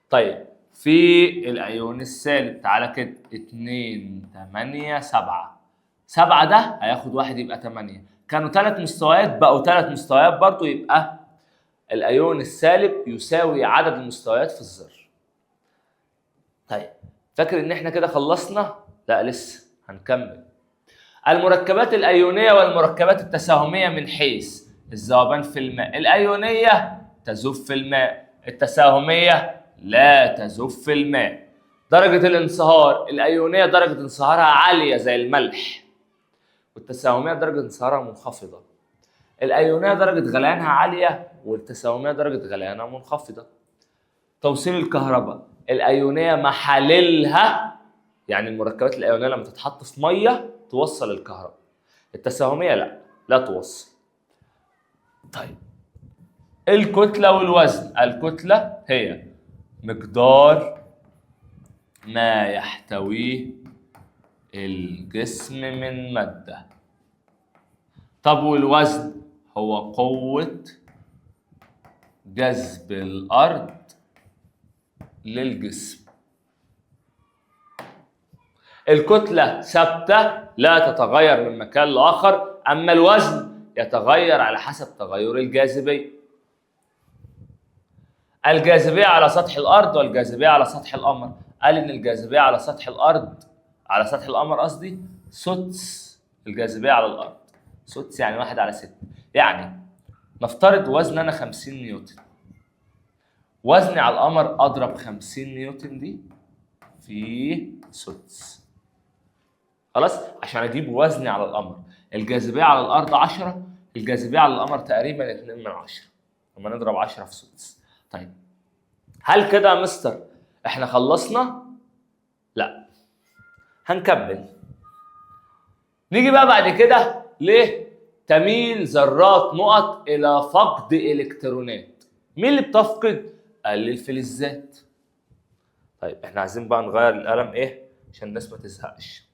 طيب في الأيون السالب تعالى كده 2 8 7 7 ده هياخد واحد يبقى 8، كانوا 3 مستويات بقوا 3 مستويات برضو، يبقى الأيون السالب يساوي عدد المستويات في الذرة. طيب فاكر إن إحنا كده خلصنا؟ لا لسه هنكمل. المركبات الأيونية والمركبات التساهمية من حيث الذوبان في الماء. الأيونية تذوب في الماء، التساهمية لا تذوب في الماء. درجة الانصهار، الأيونية درجة انصهارها عالية زي الملح، والتساهمية درجة انصهارها منخفضة. الأيونية درجة غليانها عالية والتساهمية درجة غليانها منخفضة. توصيل الكهرباء، الأيونية محاللها، يعني المركبات الأيونية لما تتحط في مية توصل الكهرباء، التساهمية لا توصل. طيب الكتلة والوزن، الكتلة هي مقدار ما يحتويه الجسم من مادة. طب والوزن هو قوة جذب الأرض للجسم. الكتلة ثابتة لا تتغير من مكان لآخر، أما الوزن يتغير على حسب تغير الجاذبية. الجاذبية على سطح الأرض والجاذبية على سطح القمر. قال إن الجاذبية على سطح الأرض، على سطح القمر قصدي، سدس الجاذبية على الأرض. سدس يعني 1/6. يعني نفترض وزن أنا 50 نيوتن، وزني على القمر أضرب 50 نيوتن دي في سدس. خلاص، عشان أجيب وزني على القمر. الجاذبية على الأرض 10، الجاذبية على القمر تقريبا 2/10 لما نضرب 10 في سدس. طيب هل كده يا مستر احنا خلصنا؟ لا، هنكمل. نيجي بقى بعد كده ليه تميل ذرات نقط الى فقد الكترونات. مين اللي بتفقد؟ قال لي الفلزات. طيب احنا عايزين بقى نغير القلم ايه عشان الناس ما تزهقش.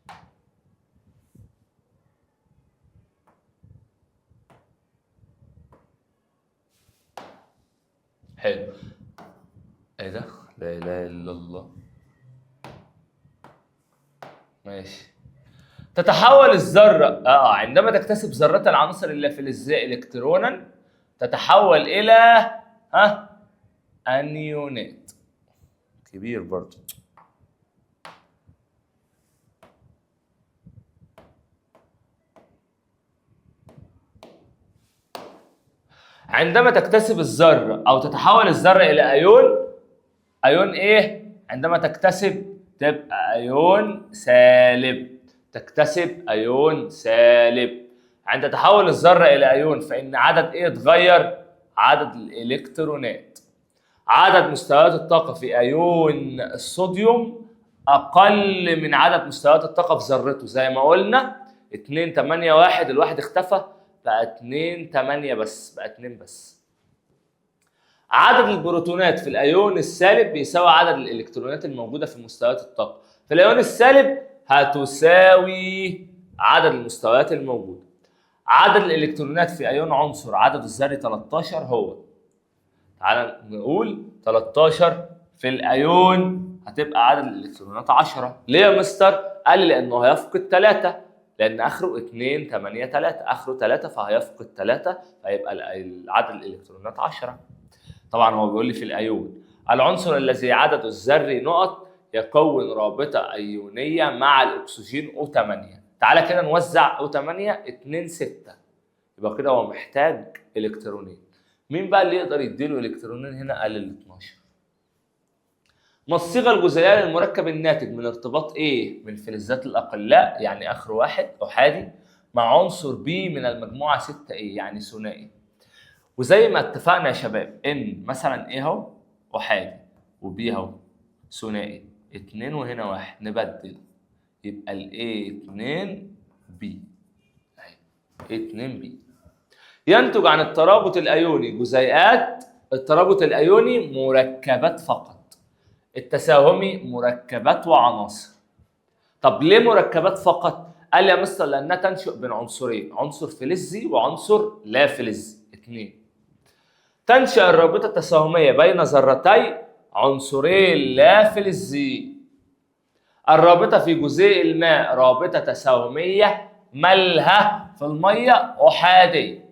حلو. ايه ده؟ لا اله الا الله. ماشي. تتحول الذرة عندما تكتسب ذرات العناصر اللافلزية الكترونا تتحول إلى أنيونات. كبير برضو. عندما تكتسب الذرة أو تتحول الذرة إلى أيون إيه؟ عندما تكتسب تبقى أيون سالب. تكتسب أيون سالب. عند تحول الذرة إلى أيون فإن عدد إيه اتغير؟ عدد الإلكترونات. عدد مستويات الطاقة في أيون الصوديوم أقل من عدد مستويات الطاقة في ذرته، زي ما قلنا 2 8 1، الواحد اختفى بقى 2 8 بس، بقى 2 بس. عدد البروتونات في الأيون السالب بيساوي عدد الإلكترونات الموجودة في مستويات الطاقة. في الأيون السالب هتساوي عدد المستويات الموجودة. عدد الإلكترونات في أيون عنصر عدد الذري 13 هو، تعال نقول 13 في الأيون هتبقى عدد الإلكترونات 10. ليه يا مستر؟ قال لي لأنه هيفقد 3، لأن آخره 2 8 3، آخره 3 فهيفقد 3 فيبقى عدد الإلكترونات 10. طبعا هو بيقول لي في الأيون العنصر الذي عدده الذري نقط يكون رابطة أيونية مع الأكسجين O8. تعالى كده نوزع O8 2 6، يبقى كده هو محتاج إلكترونين. مين بقى اللي يقدر يديله إلكترونين هنا؟ قال ال 12. ما الصيغة الجزيئية للمركب الناتج من ارتباط A من فلزات الأقلاء يعني آخر واحد أحادي مع عنصر B من المجموعة 6A يعني ثنائي. وزي ما اتفقنا يا شباب إن مثلا A اهو أحادي وB اهو ثنائي 2 وهنا 1 نبدل يبقى ال A2B أهي A2B. ينتج عن الترابط الأيوني جزيئات، الترابط الأيوني مركبات فقط، التساهمي مركبات وعناصر. طب ليه مركبات فقط؟ قال لي يا مستر لأنها تنشئ بين عنصرين، عنصر فلزي وعنصر لا فلزي 2. تنشأ الرابطة التساهمية بين ذرتي عنصرين لا فلزي. الرابطة في جزيء الماء رابطة تساهمية مالها في المية أحادية.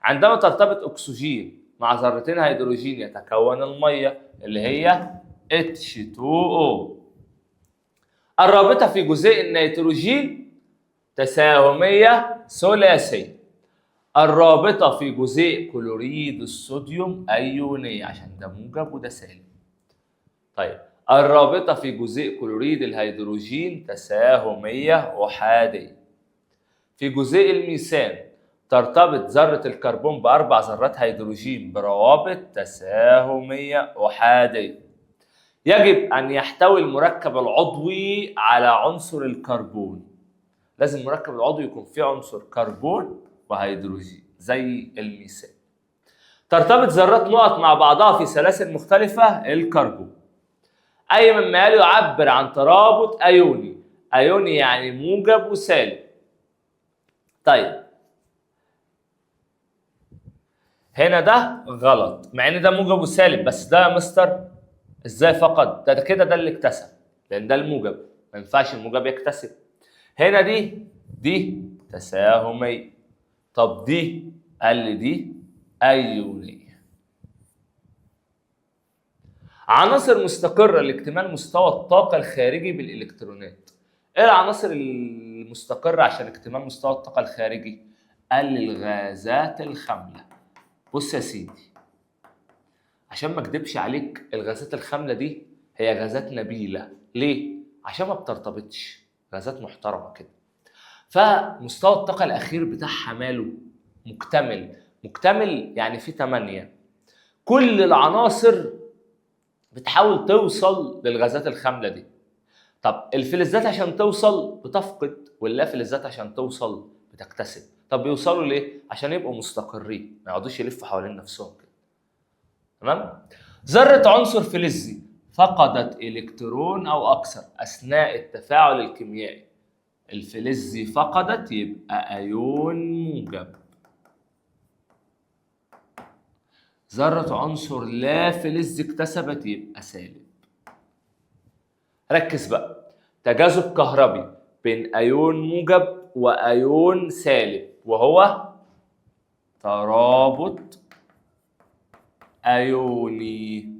عندما ترتبط أكسجين مع ذرتين هيدروجين يتكون المية اللي هي H2O. الرابطة في جزيء النيتروجين تساهمية ثلاثية. الرابطة في جزيء كلوريد الصوديوم أيونية عشان ده موجب وده سالب. طيب الرابطة في جزيء كلوريد الهيدروجين تساهمية أحادية. في جزيء الميثان ترتبط ذرة الكربون بأربع ذرات هيدروجين بروابط تساهمية أحادية. يجب أن يحتوي المركب العضوي على عنصر الكربون. لازم المركب العضوي يكون فيه عنصر كربون وهيدروجين زي الميثان. ترتبط ذرات نقط مع بعضها في سلاسل مختلفة الكربون. أي مما يلي يعبر عن ترابط أيوني. أيوني يعني موجب وسالب. طيب هنا ده غلط مع ان ده موجب وسالب، بس ده يا مستر ازاي فقط؟ ده كده ده اللي اكتسب لان ده الموجب، ما ينفعش الموجب يكتسب. هنا دي تساهمية. طب دي قال لي دي أيونية. عناصر مستقرة لاكتمال مستوى الطاقة الخارجي بالإلكترونات. ايه العناصر المستقرة عشان اكتمال مستوى الطاقة الخارجي؟ قال لي الغازات الخاملة. بص يا سيدي عشان ما اكدبش عليك الغازات الخاملة دي هي غازات نبيلة. ليه؟ عشان ما بترتبطش، غازات محترمة كده. فمستوى الطاقة الأخير بتاعها ماله؟ مكتمل يعني فيه 8. كل العناصر بتحاول توصل للغازات الخاملة دي. طب الفلزات عشان توصل بتفقد، واللا فلزات عشان توصل بتكتسب. طب بيوصلوا ليه؟ عشان يبقوا مستقرين، ما يقعدوش يلفوا حوالين نفسهم كده. تمام؟ ذرة عنصر فلزي فقدت إلكترون أو أكثر أثناء التفاعل الكيميائي. الفلزي فقدت يبقى أيون موجب. ذرة عنصر لا فلزي اكتسبت يبقى سالب. ركز بقى، تجاذب كهربي بين أيون موجب وأيون سالب وهو ترابط أيوني.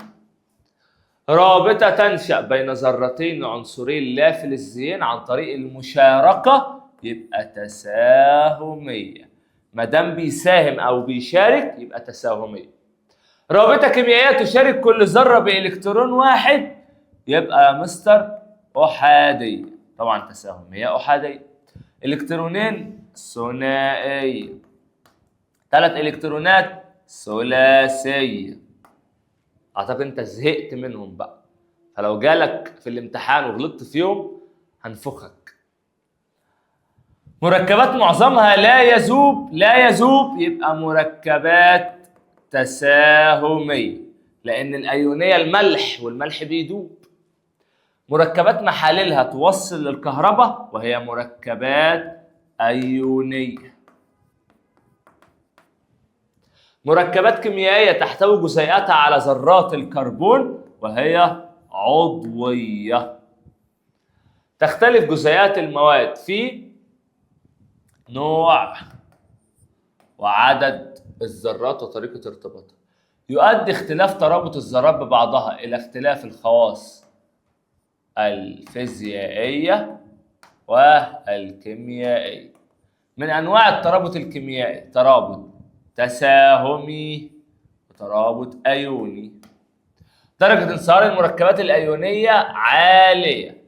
رابطة تنشأ بين ذرتين عنصرين لا فلزيين عن طريق المشاركة يبقى تساهمية. ما دام بيساهم أو بيشارك يبقى تساهمية. رابطة كيميائية تشارك كل ذرة بإلكترون واحد يبقى يا مستر أحادية. طبعا تساهمية أحادية. إلكترونين ثنائية. 3 إلكترونات ثلاثية. أعتقد أنت زهقت منهم بقى، فلو جالك في الامتحان وغلطت فيهم هنفخك. مركبات معظمها لا يذوب يبقى مركبات تساهمية، لأن الأيونية الملح والملح بيدوب. مركبات محاللها توصل للكهرباء وهي مركبات أيونية. مركبات كيميائية تحتوي جزيئاتها على ذرات الكربون وهي عضوية. تختلف جزيئات المواد في نوع وعدد الذرات وطريقة ارتباطها. يؤدي اختلاف ترابط الذرات ببعضها إلى اختلاف الخواص الفيزيائية والكيميائية. من أنواع الترابط الكيميائي ترابط تساهمي وترابط أيوني. درجة انصهار المركبات الأيونية عالية،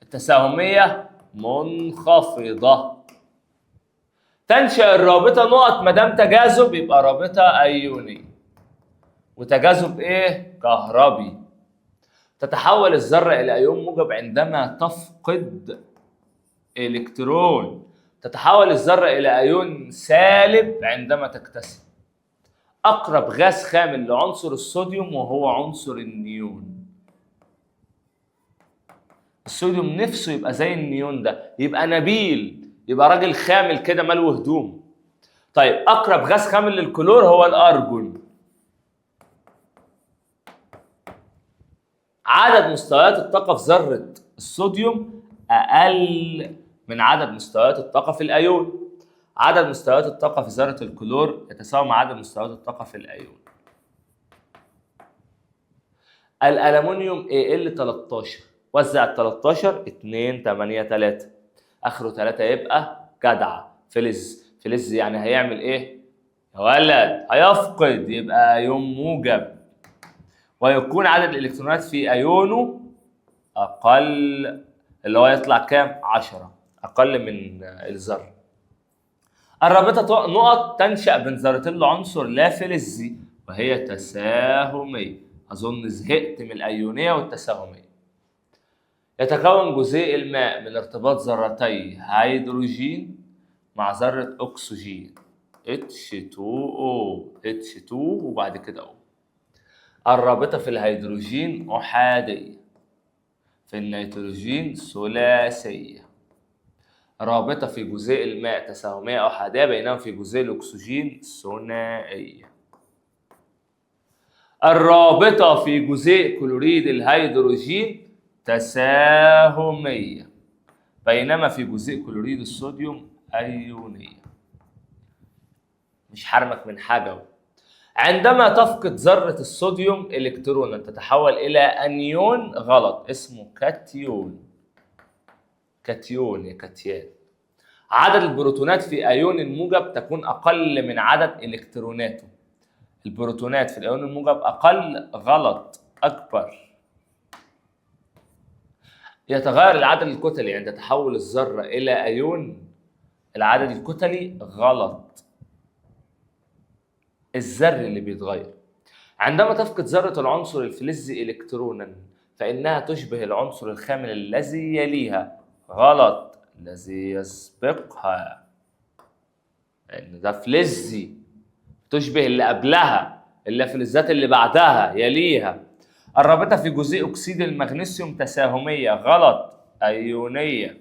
التساهمية منخفضة. تنشأ الرابطة نقط ما دام تجاذب يبقى رابطة أيونية، وتجاذب إيه؟ كهربي. تتحول الذرة إلى أيون موجب عندما تفقد إلكترون. تتحول الذرة إلى أيون سالب عندما تكتسب. أقرب غاز خام لعنصر الصوديوم وهو عنصر النيون. الصوديوم نفسه يبقى زي النيون ده، يبقى نبيل، يبقى راجل خامل كده ملو هدوم. طيب أقرب غاز خام للكلور هو الأرجون. عدد مستويات الطاقة في ذرة الصوديوم أقل من عدد مستويات الطاقة في الأيون. عدد مستويات الطاقة في ذرة الكلور يتساوي مع عدد مستويات الطاقة في الأيون. الألمنيوم Al13 وزع ال 13 2 8 3 آخره 3 يبقى جدعة. فلز يعني هيعمل إيه؟ يا ولد هيفقد يبقى أيون موجب، ويكون عدد الإلكترونات في أيونه أقل، اللي هو يطلع كام؟ 10 أقل من الذرة. الرابطة نقط تنشأ بين ذرتين لعنصر لا فلزي وهي تساهمية. أظن زهقت من الأيونية والتساهمية. يتكون جزيء الماء من ارتباط ذرتي هيدروجين مع ذرة أكسجين H2O H2 وبعد كده O. الرابطة في الهيدروجين أحادية، في النيتروجين ثلاثية. رابطة في جزيء الماء تساهمية أحادية، بينما في جزيء الأكسجين ثنائية. الرابطة في جزيء كلوريد الهيدروجين تساهمية، بينما في جزيء كلوريد الصوديوم أيونية. مش حرمك من حاجة. عندما تفقد ذرة الصوديوم إلكترونا تتحول إلى أنيون غلط اسمه كاتيون. كاتيون يا كاتيان. عدد البروتونات في أيون الموجب تكون أقل من عدد إلكتروناته. البروتونات في الأيون الموجب أقل غلط أكبر. يتغير العدد الكتلي عند تحول الذرة إلى أيون. العدد الكتلي غلط، الذري اللي بيتغير. عندما تفقد ذرة العنصر الفلزي إلكترونا فإنها تشبه العنصر الخامل الذي يليها غلط، الذي يسبقها، لأن ده فلزي. تشبه اللي قبلها، الفلزات اللي بعدها يليها. الرابطة في جزيء أكسيد المغنيسيوم تساهمية غلط أيونية.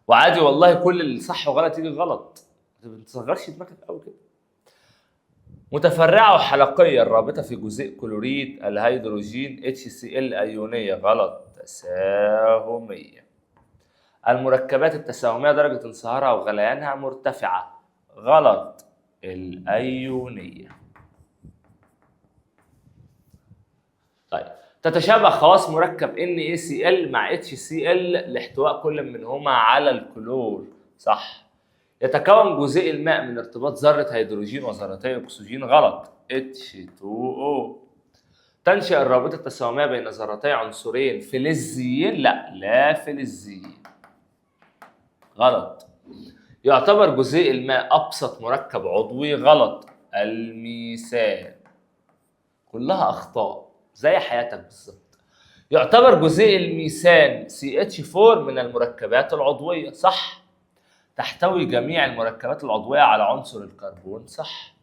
وعادي والله كل اللي صح وغلط يجي غلط، ما تصغرش دماغك قوي كده. متفرعة وحلقية. الرابطة في جزيء كلوريد الهيدروجين HCl أيونية غلط تساهمية. المركبات التساهمية درجة انصهارها وغليانها مرتفعة غلط الأيونية. طيب تتشابه خواص مركب NaCl مع HCl لاحتواء كل منهما على الكلور صح. يتكون جزيء الماء من ارتباط ذرة هيدروجين وذرتي أكسجين غلط H2O. تنشأ الرابطة التساهمية بين ذرتي عنصرين فلزيين لا فلزيين غلط. يعتبر جزيء الماء أبسط مركب عضوي غلط الميثان. كلها أخطاء زي حياتك بالظبط. يعتبر جزيء الميثان CH4 من المركبات العضوية صح. تحتوي جميع المركبات العضوية على عنصر الكربون صح.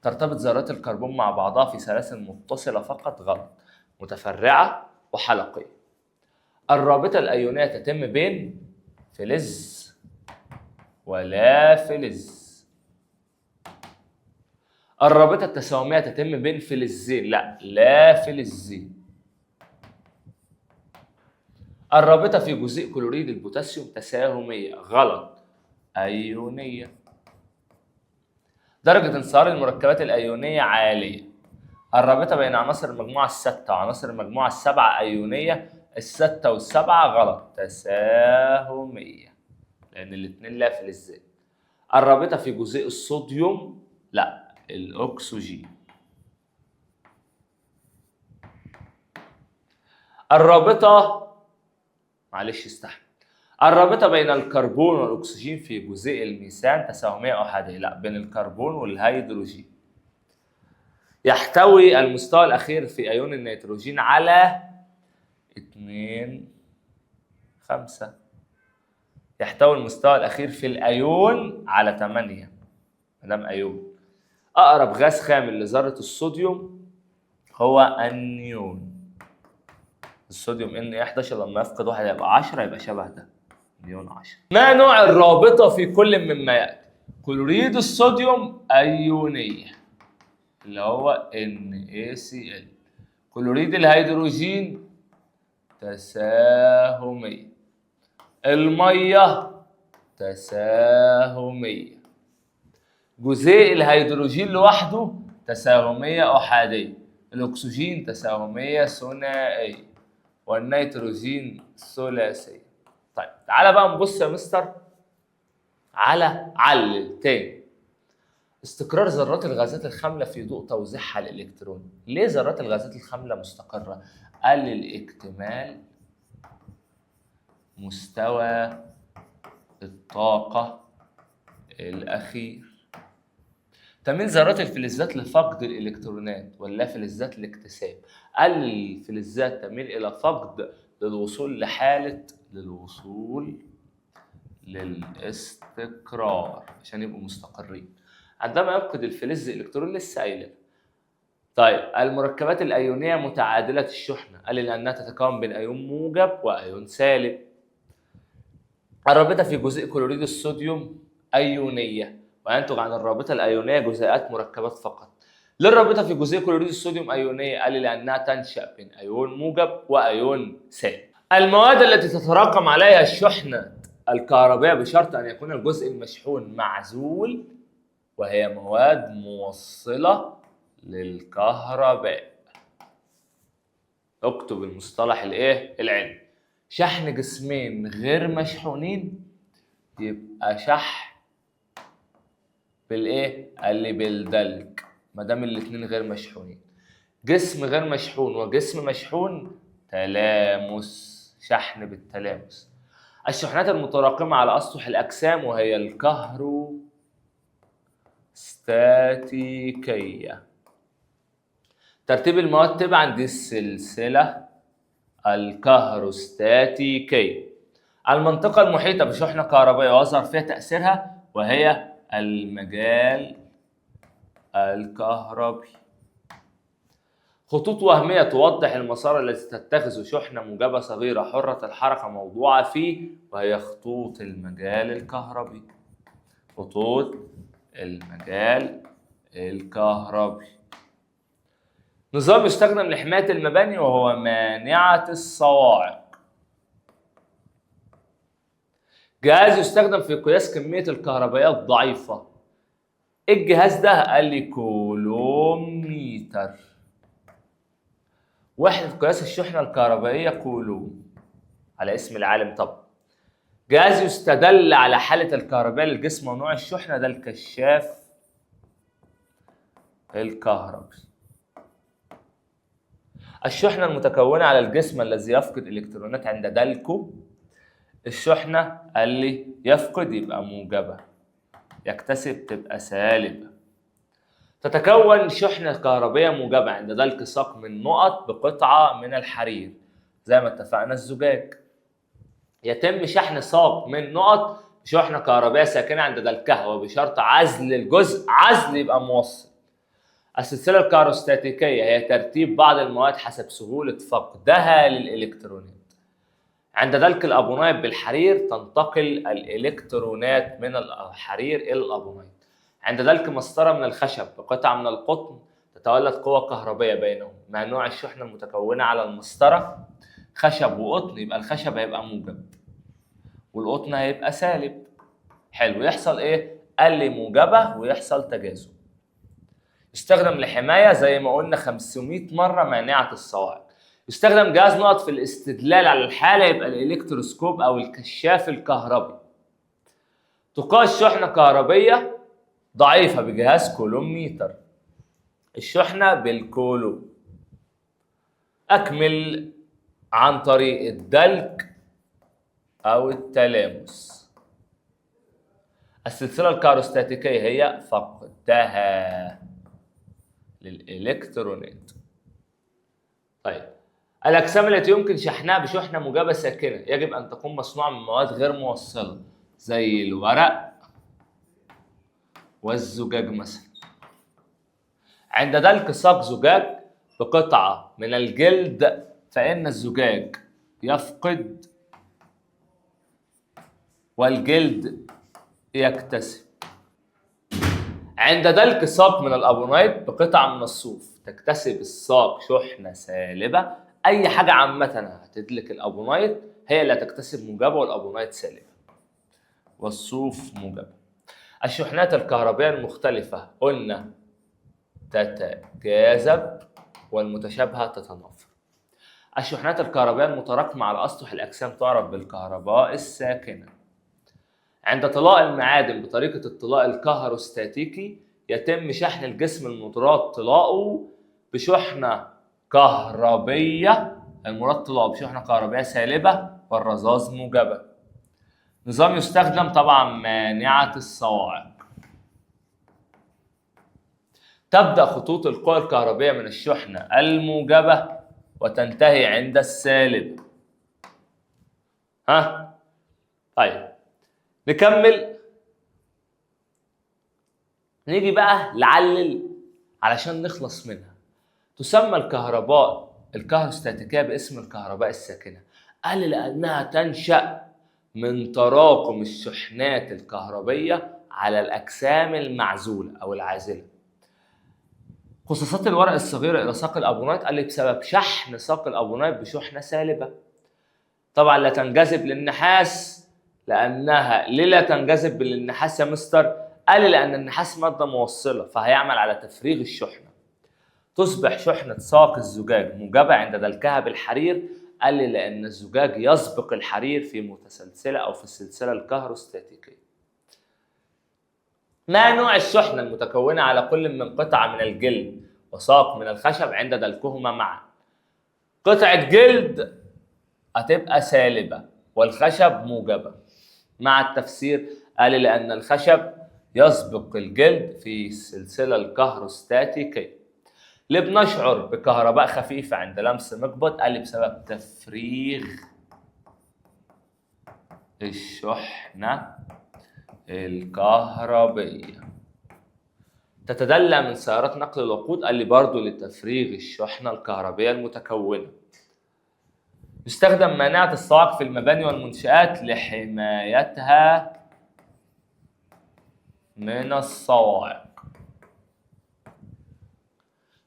ترتبط ذرات الكربون مع بعضها في سلاسل متصلة فقط غلط. متفرعة وحلقية. الرابطة الأيونية تتم بين فلز ولا فلز. الرابطة التساهمية تتم بين فلزين، لا فلزين. الرابطة في جزيء كلوريد البوتاسيوم تساهمية، غلط، أيونية. درجة انصهار المركبات الأيونية عالية. الرابطة بين عناصر المجموعة الستة وعناصر المجموعة السبعة أيونية، الستة والسبعة غلط، تساهمية، لأن الاتنين لا فلزين. الرابطة في جزيء الصوديوم، لا، الأكسجين. الرابطة، معلش استحمل، الرابطة بين الكربون والأكسجين في جزيء الميثان تساهمية أحادية، لا، بين الكربون والهيدروجين. يحتوي المستوى الأخير في أيون النيتروجين على 2 5. يحتوي المستوى الأخير في الأيون على 8 مدام أيون. أقرب غاز خامل لذرة الصوديوم هو النيون. الصوديوم Na11 لما يفقد واحد يبقى 10، يبقى شبه ده، نيون 10. ما نوع الرابطة في كل مما يأتي؟ كلوريد الصوديوم أيونية اللي هو NaCl. كلوريد الهيدروجين تساهمية. المية تساهمية. جزيء الهيدروجين لوحده تساهمية أحادية. الأكسجين تساهمية ثنائية. والنيتروجين ثلاثية. طيب تعالى بقى نبص يا مستر على علل تاني. استقرار ذرات الغازات الخاملة في ضوء توزيعها الإلكتروني. ليه ذرات الغازات الخاملة مستقرة؟ قال الاكتمال مستوى الطاقة الأخير. تميل ذرات الفلزات لفقد الإلكترونات ولا فلزات الاكتساب؟ قال الفلزات تميل إلى فقد للوصول لحالة للاستقرار عشان يبقوا مستقرين. عندما يفقد الفلز الإلكترون لسه قايلة. طيب المركبات الأيونية متعادلة الشحنة، قال لأنها تتكون بين أيون موجب وأيون سالب. الرابطة في جزيء كلوريد الصوديوم أيونية، وينتج عن الرابطة الأيونية جزيئات مركبات فقط. للرابطة في جزيء كلوريد الصوديوم أيونية، قال لأنها تنشأ بين أيون موجب وأيون سالب. المواد التي تتراكم عليها الشحنة الكهربائية بشرط أن يكون الجزء المشحون معزول، وهي مواد موصلة للكهرباء. اكتب المصطلح العلمي. شحن جسمين غير مشحونين يبقى شحن قال لي بالدلك، ما دام الاثنين غير مشحونين. جسم غير مشحون وجسم مشحون تلامس، شحن بالتلامس. الشحنات المتراكمة على أسطح الأجسام وهي الكهروستاتيكية. ترتيب المواد تبعا دي السلسلة الكهروستاتيكية. المنطقة المحيطة بشحنة كهربائية ويظهر فيها تأثيرها وهي المجال الكهربي. خطوط وهمية توضح المسار التي تتخذ شحنة موجبة صغيرة حرة الحركة موضوعة فيه وهي خطوط المجال الكهربي. خطوط المجال الكهربي. نظام يستخدم لحماية المباني وهو مانعة الصواعق. جهاز يستخدم في قياس كمية الكهربائية الضعيفة. الجهاز ده قال لي كولوميتر. وحدة قياس الشحنة الكهربائية كولوم على اسم العالم طبعا. جهاز يستدل على حالة الكهربائية للجسم ونوع الشحنة ده الكشاف الكهربي. الشحنة المتكونة على الجسم الذي يفقد إلكترونات عند دلكه. الشحنة قال لي يفقد يبقى موجبة، يكتسب تبقى سالبة. تتكون شحنة كهربية موجبة عند دلك ساق من نقط بقطعة من الحرير زي ما اتفقنا الزجاج. يتم شحن ساق من نقط بشحنة كهربائية ساكنة عند دلكها وبشرط عزل الجزء، عزل يبقى موصل. السلسلة الكهروستاتيكية هي ترتيب بعض المواد حسب سهولة فقدها للإلكترونات. عند دلك الأبونايت بالحرير تنتقل الإلكترونات من الحرير إلى الأبونايت. عند دلك مسطرة من الخشب بقطعة من القطن تتولد قوة كهربية بينهم. مع نوع الشحنة المتكونة على المسطرة خشب وقطن، يبقى الخشب هيبقى موجب والقطن هيبقى سالب. حلو، يحصل ايه؟ قال لي موجبة ويحصل تجاذب. يستخدم لحماية زي ما قلنا 500 مرة مانعة الصواعق. يستخدم جهاز نقط في الاستدلال على الحالة، يبقى الإلكتروسكوب أو الكشاف الكهربي. تقاس شحنة كهربية ضعيفة بجهاز كولوميتر. الشحنة بالكولوم. أكمل عن طريق الدلك أو التلامس. السلسلة الكهروستاتيكية هي فقدها للإلكترونات. طيب، الأجسام التي يمكن شحنها بشحنة موجبة ساكنة يجب أن تكون مصنوعة من مواد غير موصلة زي الورق والزجاج مثلا. عند دلك ساق زجاج بقطعة من الجلد فإن الزجاج يفقد والجلد يكتسب. عند دلك ساق من الأبونايت بقطعة من الصوف تكتسب الساق شحنة سالبة. أي حاجة عامة هتدلك الأبونايت هي اللي هتكتسب موجبة والأبونايت سالبة والصوف موجبة. الشحنات الكهربائية المختلفة قلنا تتجاذب والمتشابهة تتنافر. الشحنات الكهربائية المتراكمة على أسطح الأجسام تعرف بالكهرباء الساكنة. عند طلاء المعادن بطريقة الطلاء الكهروستاتيكي يتم شحن الجسم المراد طلاؤه بشحنة كهربية. المراد طلاؤه بشحنة كهربية سالبة والرذاذ موجبة. نظام يستخدم طبعا مانعة الصواعق. تبدأ خطوط القوى الكهربية من الشحنة الموجبة وتنتهي عند السالب. طيب نكمل. نيجي بقى نعلل علشان نخلص منها. تسمى الكهرباء الكهروستاتيكية باسم الكهرباء الساكنة. قال لأنها تنشأ من تراكم الشحنات الكهربية على الأجسام المعزولة أو العازلة. خصوصات الورق الصغيرة إلى ساق الأبونايت قال لي بسبب شحن ساق الأبونايت بشحنة سالبة. طبعا لا تنجذب للنحاس لأنها ليه لا تنجذب للنحاس يا مستر؟ قال لي لأن النحاس مادة موصلة فهيعمل على تفريغ الشحنة. تصبح شحنة ساق الزجاج موجبة عند دلكها بالحرير. قال لي لأن الزجاج يسبق الحرير في متسلسلة أو في السلسلة الكهروستاتيكية. ما نوع الشحنة المتكونة على كل من قطعة من الجلد وساق من الخشب عند دلكهما معا؟ قطعة جلد هتبقى سالبة والخشب موجبة. مع التفسير قال لي لأن الخشب يسبق الجلد في السلسلة الكهروستاتيكية. ليه بنشعر بكهرباء خفيفة عند لمس مقبض؟ قال لي بسبب تفريغ الشحنة الكهربية. تتدلى من سيارات نقل الوقود؟ قال لي برضو لتفريغ الشحنة الكهربية المتكونة. يستخدم مانعة الصواعق في المباني والمنشآت لحمايتها من الصواعق.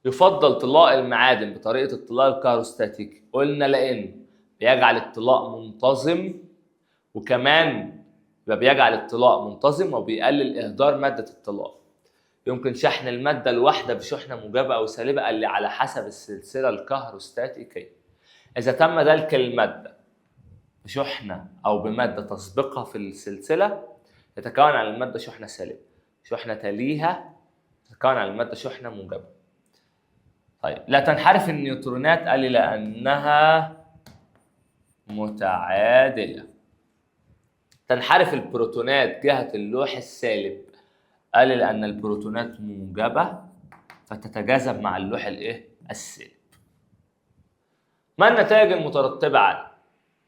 يفضل طلاء المعادن بطريقة الطلاء الكهروستاتيكي. قلنا لأن بيجعل الطلاء منتظم وكمان بيجعل الطلاء منتظم وبيقلل إهدار مادة الطلاء. يمكن شحن المادة الواحدة بشحنة موجبة أو سالبة قال لي على حسب السلسلة الكهروستاتيكية. إذا تم دلك المادة بشحنة أو بمادة تسبقها في السلسلة يتكون على المادة شحنة سالبة. شحنة تليها تتكون على المادة شحنة موجبة. طيب لا تنحرف النيوترونات قال لي لأنها متعادلة. تنحرف البروتونات جهة اللوح السالب قال لي لأن البروتونات موجبة فتتجاذب مع اللوح السالب. ما النتائج المترتبة على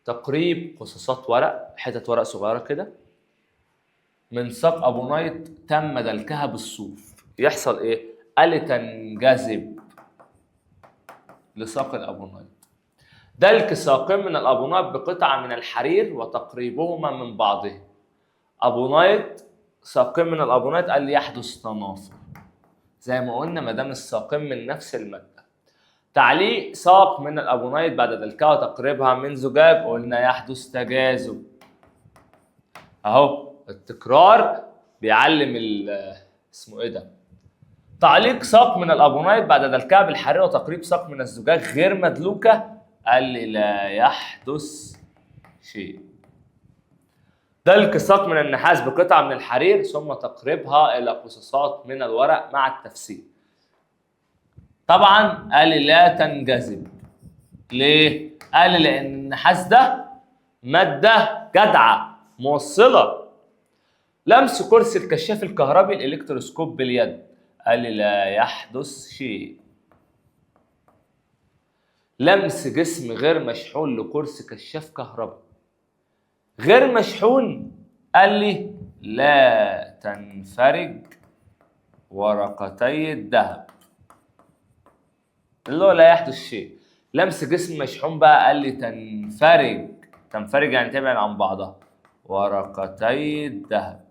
تقريب قصاصات ورق، حتت ورق صغيرة كده من ساق أبونايت تم دلكها بالصوف؟ يحصل إيه؟ قال لي تنجذب لساق الأبونايت. دلك ساقين من الأبونايت بقطعة من الحرير وتقريبهما من بعضه. أبونايت، ساقين من الأبونايت، قال لي يحدث تنافر. زي ما قلنا ما دام الساقين من نفس المادة. تعليق ساق من الأبونايت بعد دلكها وتقريبها من زجاج، قلنا يحدث تجاذب. أهو التكرار بيعلم اسمه إيه ده؟ تعليق ساق من الأبونايت بعد دلكها بالحرير وتقريب ساق من الزجاج غير مدلوكة، قال لي لا يحدث شيء. دلك ساق من النحاس بقطعة من الحرير ثم تقريبها إلى قصاصات من الورق مع التفسير. طبعا قال لي لا تنجذب. ليه؟ قال لي لأن النحاس ده مادة جدعة موصلة. لمس كرسي الكشاف الكهربي الإلكتروسكوب باليد، قال لي لا يحدث شيء. لمس جسم غير مشحون لكرسي كشاف كهربي غير مشحون، قال لي لا تنفرج ورقتي الذهب، اللي هو لا يحدث شيء. لمس جسم مشحون بقى قال لي تنفرج يعني تبعد عن بعضها، ورقتي الذهب.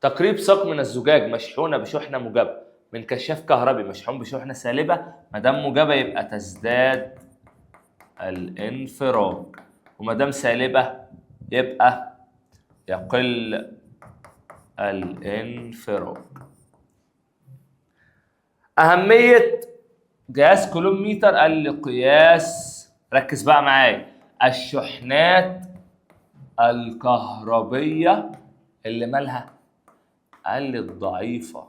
تقريب ساق من الزجاج مشحونه بشحنه موجبه من كشاف كهربي مشحون بشحنه سالبه، ما دام موجبه يبقى تزداد الانفراج، وما دام سالبه يبقى يقل الانفراج. أهمية جهاز كولوميتر، قال لي قياس، ركز بقى معايا، الشحنات الكهربية اللي مالها؟ قال لي الضعيفة.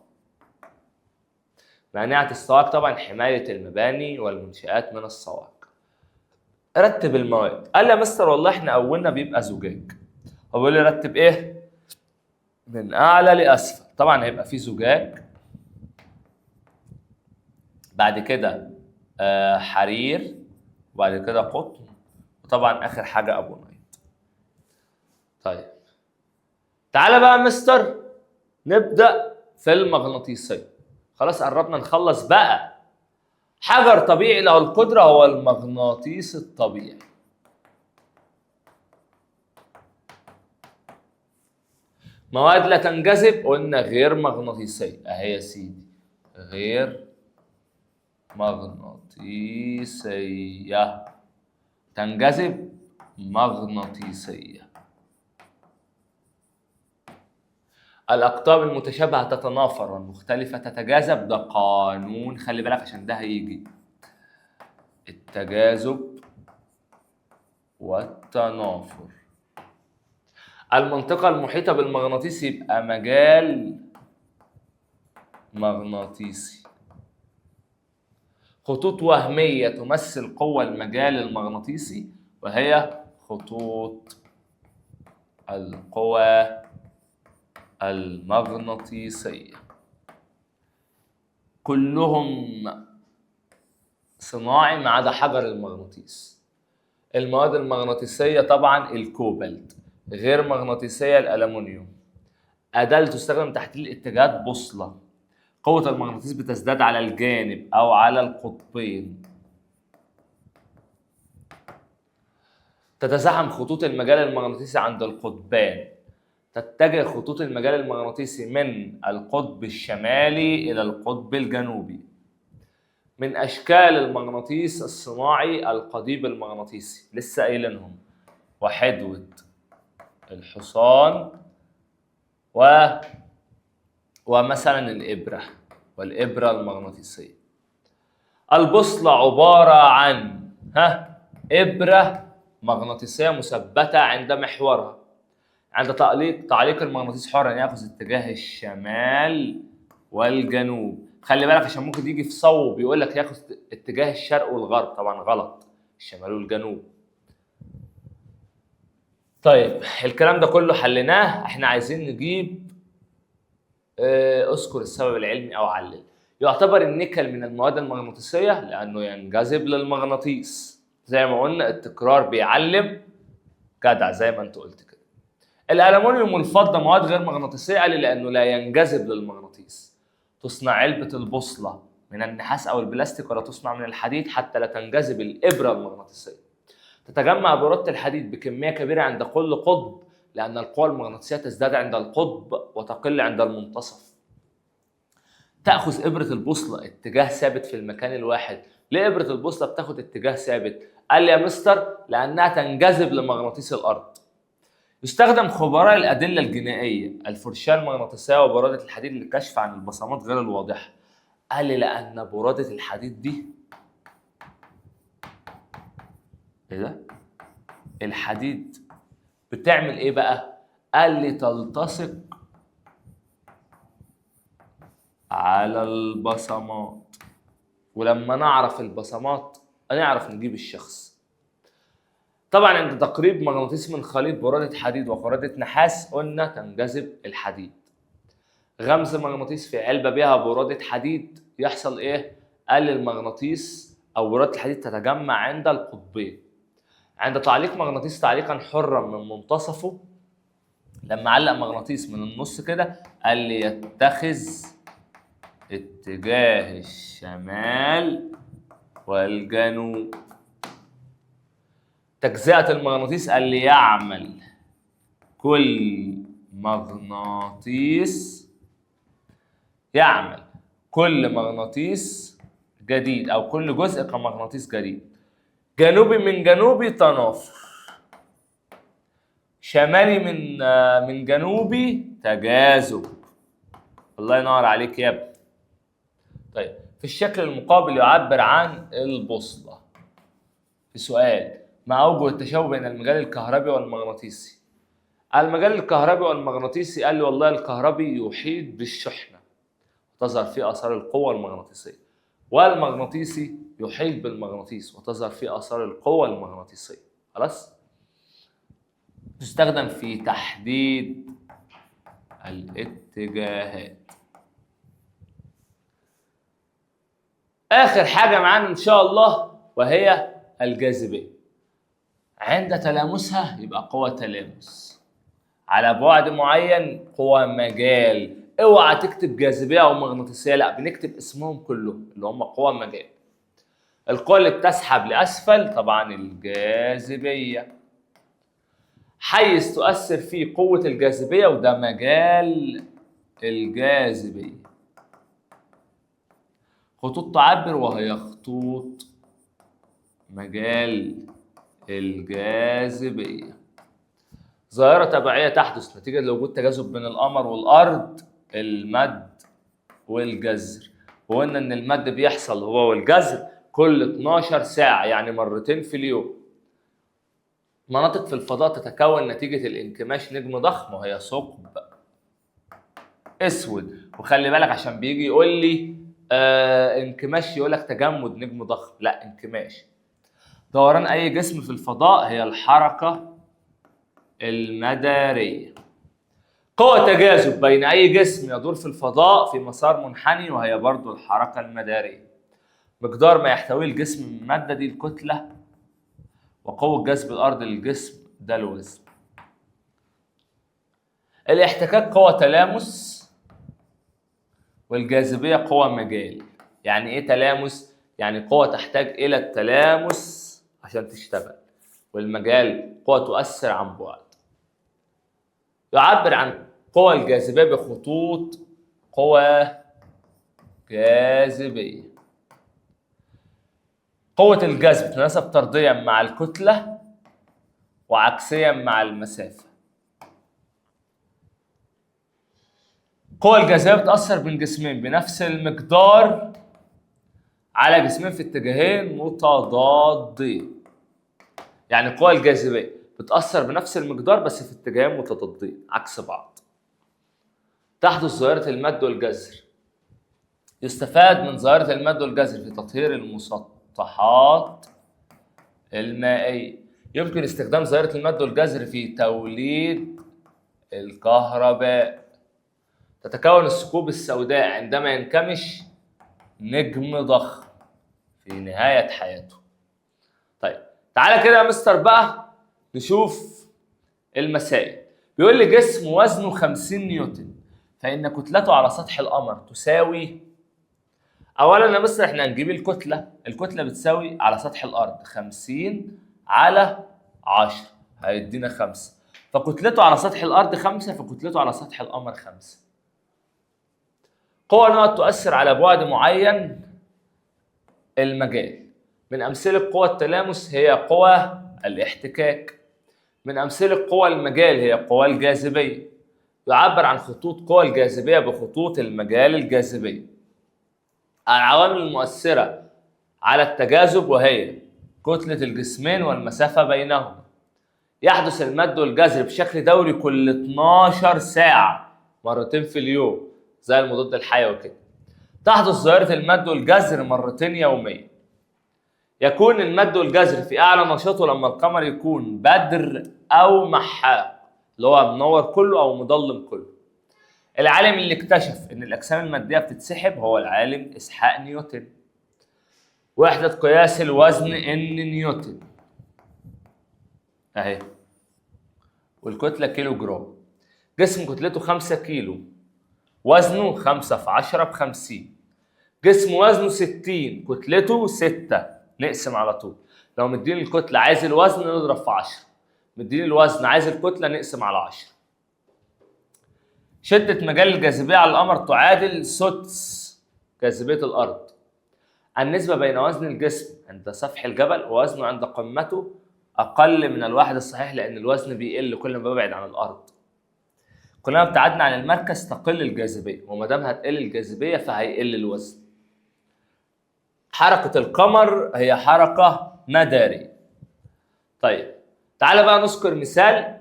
مانعة الصواعق طبعا حماية المباني والمنشآت من الصواعق. رتب المواد. قال لي يا مستر والله احنا أولنا بيبقى زجاج. هو بيقول لي رتب إيه؟ من أعلى لأسفل. طبعا هيبقى فيه زجاج، بعد كده حرير، وبعد كده قطن، وطبعا اخر حاجه ابونايت. طيب تعالى بقى يا مستر نبدا في المغناطيسيه. خلاص قربنا نخلص بقى. حجر طبيعي له القدره هو المغناطيس الطبيعي. مواد لا تنجذب، قلنا غير مغناطيسيه اهي يا سيدي، غير مغناطيسية. تنجذب مغناطيسية. الأقطاب المتشابهة تتنافر والمختلفة تتجاذب، ده قانون، خلي بالك عشان ده هيجي. التجاذب والتنافر. المنطقة المحيطة بالمغناطيس يبقى مجال مغناطيسي. خطوط وهمية تمثل قوة المجال المغناطيسي، وهي خطوط القوى المغناطيسية. كلهم صناعي ما عدا حجر المغناطيس. المواد المغناطيسية طبعا الكوبالت، غير مغناطيسية الألمنيوم. أداة تستخدم تحديد الاتجاهات بوصلة. قوة المغناطيس بتزداد على الجانب أو على القطبين. تتزاحم خطوط المجال المغناطيسي عند القطبان. تتجه خطوط المجال المغناطيسي من القطب الشمالي إلى القطب الجنوبي. من أشكال المغناطيس الصناعي القضيب المغناطيسي، لسه قايلينهم، وحدوة الحصان ومثلا الإبرة والإبرة المغناطيسية. البوصلة عبارة عن إبرة مغناطيسية مثبتة عند محورها. عند تعليق المغناطيس حرا ياخذ اتجاه الشمال والجنوب. خلي بالك عشان ممكن يجي في صوب يقول لك ياخذ اتجاه الشرق والغرب، طبعا غلط، الشمال والجنوب. طيب الكلام ده كله حليناه، احنا عايزين نجيب اذكر السبب العلمي او علل. يعتبر النيكل من المواد المغناطيسيه لانه ينجذب للمغناطيس. زي ما قلنا التكرار بيعلم، جدع زي ما انت قلت كده. الالومنيوم والفضه مواد غير مغناطيسيه، قال لانه لا ينجذب للمغناطيس. تصنع علبة البوصلة من النحاس أو البلاستيك ولا تصنع من الحديد حتى لا تنجذب الإبرة المغناطيسية؟ تتجمع برودة الحديد بكمية كبيرة عند كل قطب لأن القوى المغناطيسية تزداد عند القطب وتقل عند المنتصف. تأخذ إبرة البوصلة اتجاه ثابت في المكان الواحد. ليه إبرة البوصلة بتاخد اتجاه ثابت؟ قال لي يا مستر لأنها تنجذب لمغناطيس الأرض. يستخدم خبراء الأدلة الجنائية الفرشاة المغناطيسية وبرادة الحديد للكشف عن البصمات غير الواضحة. قال لي لأن برادة الحديد دي إيه ده؟ الحديد بتعمل إيه بقى؟ قال لي تلتصق على البصمات، ولما نعرف البصمات نعرف نجيب الشخص. طبعا عند تقريب مغناطيسي من خليط برادة حديد وقرادة نحاس قلنا تنجذب الحديد. غمز مغناطيس في علبة بها برادة حديد يحصل ايه؟ قال المغناطيس او برادة الحديد تتجمع عند القطبين. عند تعليق مغناطيس تعليقا حرا من منتصفه، لما علق مغناطيس من النص كده قال لي يتخذ اتجاه الشمال والجنوب. تجزئة المغناطيس قال لي يعمل كل مغناطيس جديد أو كل جزء كمغناطيس جديد. جنوبي من جنوبي تنافر، شمالي من جنوبي تجاذب. الله ينور عليك يا ابني. طيب في الشكل المقابل يعبر عن البوصلة. في سؤال: ما أوجه التشابه بين المجال الكهربي والمغناطيسي؟ المجال الكهربي والمغناطيسي قال لي والله الكهربي يحيط بالشحنة وتظهر فيه آثار القوة المغناطيسية، والمغناطيسي يحيط بالمغناطيس وتظهر فيه آثار القوة المغناطيسية. خلاص؟ تستخدم في تحديد الاتجاهات. آخر حاجة معانا إن شاء الله وهي الجاذبية. عند تلامسها يبقى قوة تلامس، على بعد معين قوة مجال. اوعى تكتب جاذبية أو مغناطيسية، لا بنكتب اسمهم كلهم اللي هم قوة مجال. القوة اللي بتسحب لأسفل طبعا الجاذبية. حيز تؤثر فيه قوة الجاذبية وده مجال الجاذبية. خطوط تعبر وهي خطوط مجال الجاذبية. ظاهرة تبعية تحدث نتيجة لوجود تجاذب بين القمر والأرض، المد والجزر. وقلنا إن المد بيحصل هو والجزر كل 12 ساعة، يعني مرتين في اليوم. مناطق في الفضاء تتكون نتيجة الانكماش نجم ضخم وهي ثقب اسود. وخلي بالك عشان بيجي يقول لي انكماش يقول لك تجمد نجم ضخم، لا انكماش. دوران اي جسم في الفضاء هي الحركة المدارية. قوة تجاذب بين اي جسم يدور في الفضاء في مسار منحني وهي برضو الحركة المدارية. مقدار ما يحتويه الجسم من مادة دي الكتلة، وقوة جذب الأرض للجسم ده الوزن. الاحتكاك قوة تلامس، والجاذبية قوة مجال. يعني إيه تلامس؟ يعني قوة تحتاج إلى التلامس عشان تشتغل، والمجال قوة تؤثر عن بعد. يعبر عن قوة الجاذبية بخطوط قوة جاذبية. قوة الجذب تتناسب طرديا مع الكتلة وعكسيا مع المسافة. قوة الجاذبية بتأثر بين جسمين بنفس المقدار على جسمين في اتجاهين متضادين. يعني القوة الجاذبية بتأثر بنفس المقدار بس في اتجاهين متضادين عكس بعض. تحدث ظاهرة المد والجزر. يستفاد من ظاهرة المد والجزر في تطهير المسطحات المائية. يمكن استخدام ظاهرة المد والجزر في توليد الكهرباء. تتكون الثقوب السوداء عندما ينكمش نجم ضخم في نهاية حياته. طيب تعالى كده يا مستر بقى نشوف المسائل. بيقول لي جسم وزنه 50 نيوتن فإن كتلته على سطح القمر تساوي، أولا يا مستر إحنا هنجيب الكتلة بتساوي على سطح الأرض 50 على 10 هيدينا 5، فكتلته على سطح الأرض 5، فكتلته على سطح القمر 5. قوى نقط تؤثر على بعد معين المجال. من أمثلة قوى التلامس هي قوى الاحتكاك. من أمثلة قوى المجال هي قوى الجاذبية. يعبر عن خطوط قوى الجاذبية بخطوط المجال الجاذبية. العوامل المؤثرة على التجاذب وهي كتلة الجسمين والمسافة بينهما. يحدث المد والجزر بشكل دوري كل 12 ساعة مرتين في اليوم زي المضاد الحيوي كده. تحدث ظاهرة المد والجزر مرتين يوميا. يكون المد والجزر في أعلى نشاطه لما القمر يكون بدر أو محاق اللي هو منور كله أو مظلم كله. العالم اللي اكتشف إن الأجسام المادية بتتسحب هو العالم إسحاق نيوتن. وحدة قياس الوزن إن نيوتن أهي، والكتلة كيلو جرام. جسم كتلته 5 كيلو، وزنه 5 في 10 ب50. جسم وزنه 60، كتلته 6، نقسم على طول. لو مديني الكتلة عايز الوزن نضرب في 10، مديني الوزن عايز الكتلة نقسم على 10. شدة مجال الجاذبية على القمر تعادل سدس جاذبية الأرض. النسبة بين وزن الجسم عند سفح الجبل ووزنه عند قمته أقل من الواحد الصحيح، لأن الوزن بيقل كل ما ببعد عن الأرض. كلما ابتعدنا عن المركز تقل الجاذبية، وما دام هتقل الجاذبية فهيقل الوزن. حركة القمر هي حركة مدارية. طيب تعالى بقى نذكر مثال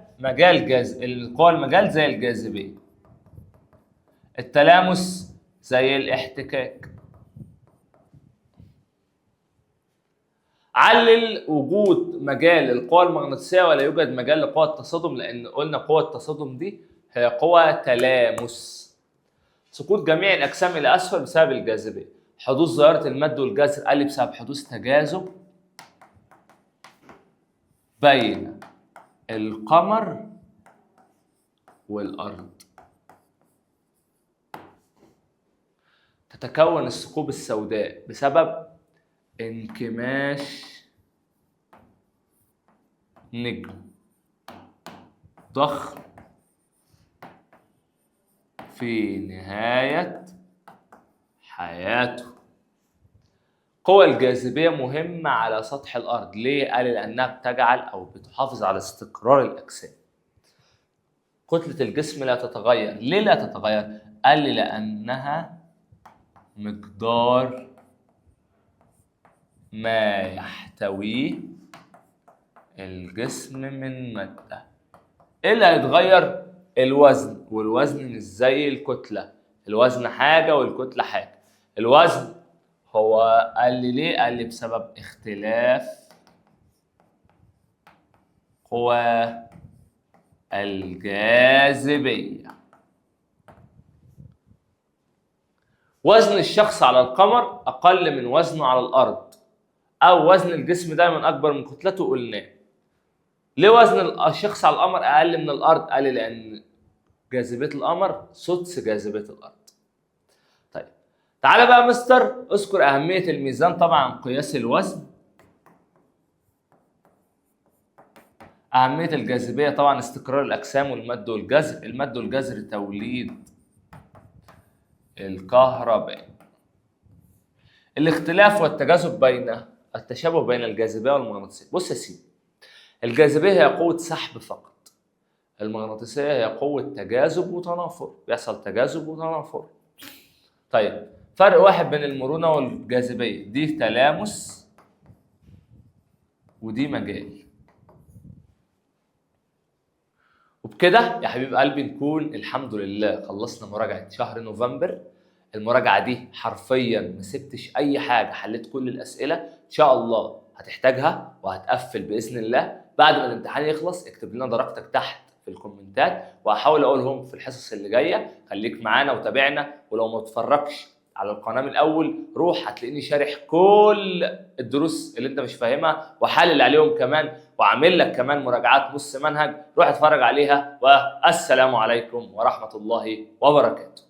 القوى المجال زي الجاذبية، التلامس زي الاحتكاك. علل وجود مجال القوى المغناطيسية ولا يوجد مجال لقوى التصادم، لأن قلنا قوى التصادم دي هي قوى تلامس. سقوط جميع الأجسام إلى أسفل بسبب الجاذبية. حدوث ظاهرة المد والجزر قال لي بسبب حدوث تجاذب بين القمر والأرض. تتكون الثقوب السوداء بسبب انكماش نجم ضخم في نهاية حياته. قوى الجاذبية مهمة على سطح الأرض. ليه؟ قال لأنها بتجعل أو بتحافظ على استقرار الأجسام. كتلة الجسم لا تتغير. ليه لا تتغير؟ قال لي لأنها مقدار ما يحتويه الجسم من مادة. ايه اللي هيتغير؟ الوزن، والوزن مش زي الكتلة. الوزن حاجة والكتلة حاجة. الوزن هو قال لي ليه؟ قال لي بسبب اختلاف قوى الجاذبية. وزن الشخص على القمر أقل من وزنه على الأرض، أو وزن الجسم دايما أكبر من كتلته. قلناه. ليه وزن الشخص على القمر أقل من الأرض؟ قال لي لأن جاذبية القمر سدس جاذبية الأرض. طيب تعالى بقى مستر اذكر أهمية الميزان. طبعا قياس الوزن. أهمية الجاذبية طبعا استقرار الأجسام والمد والجزر. المد والجزر توليد الكهرباء. الاختلاف والتجاذب بين التشابه بين الجاذبية والمغناطيسية. بص يا سيدي، الجاذبية هي قوة سحب فقط، المغناطيسية هي قوة تجاذب وتنافر، بيحصل تجاذب وتنافر. طيب فرق واحد بين المرونة والجاذبية، دي تلامس ودي مجال. وبكده يا حبيب قلبي نكون الحمد لله خلصنا مراجعة شهر نوفمبر. المراجعة دي حرفيا ما سبتش أي حاجة، حليت كل الأسئلة. إن شاء الله هتحتاجها وهتقفل بإذن الله. بعد ما الامتحان يخلص اكتب لنا درجتك تحت في الكومنتات، وهحاول أقولهم في الحصص اللي جاية. خليك معانا وتابعنا، ولو ما تتفرجش على القناه من الاول، روح هتلاقيني شارح كل الدروس اللي انت مش فاهمها وحلل عليهم كمان، وعامل لك كمان مراجعات نص منهج. روح اتفرج عليها، والسلام عليكم ورحمه الله وبركاته.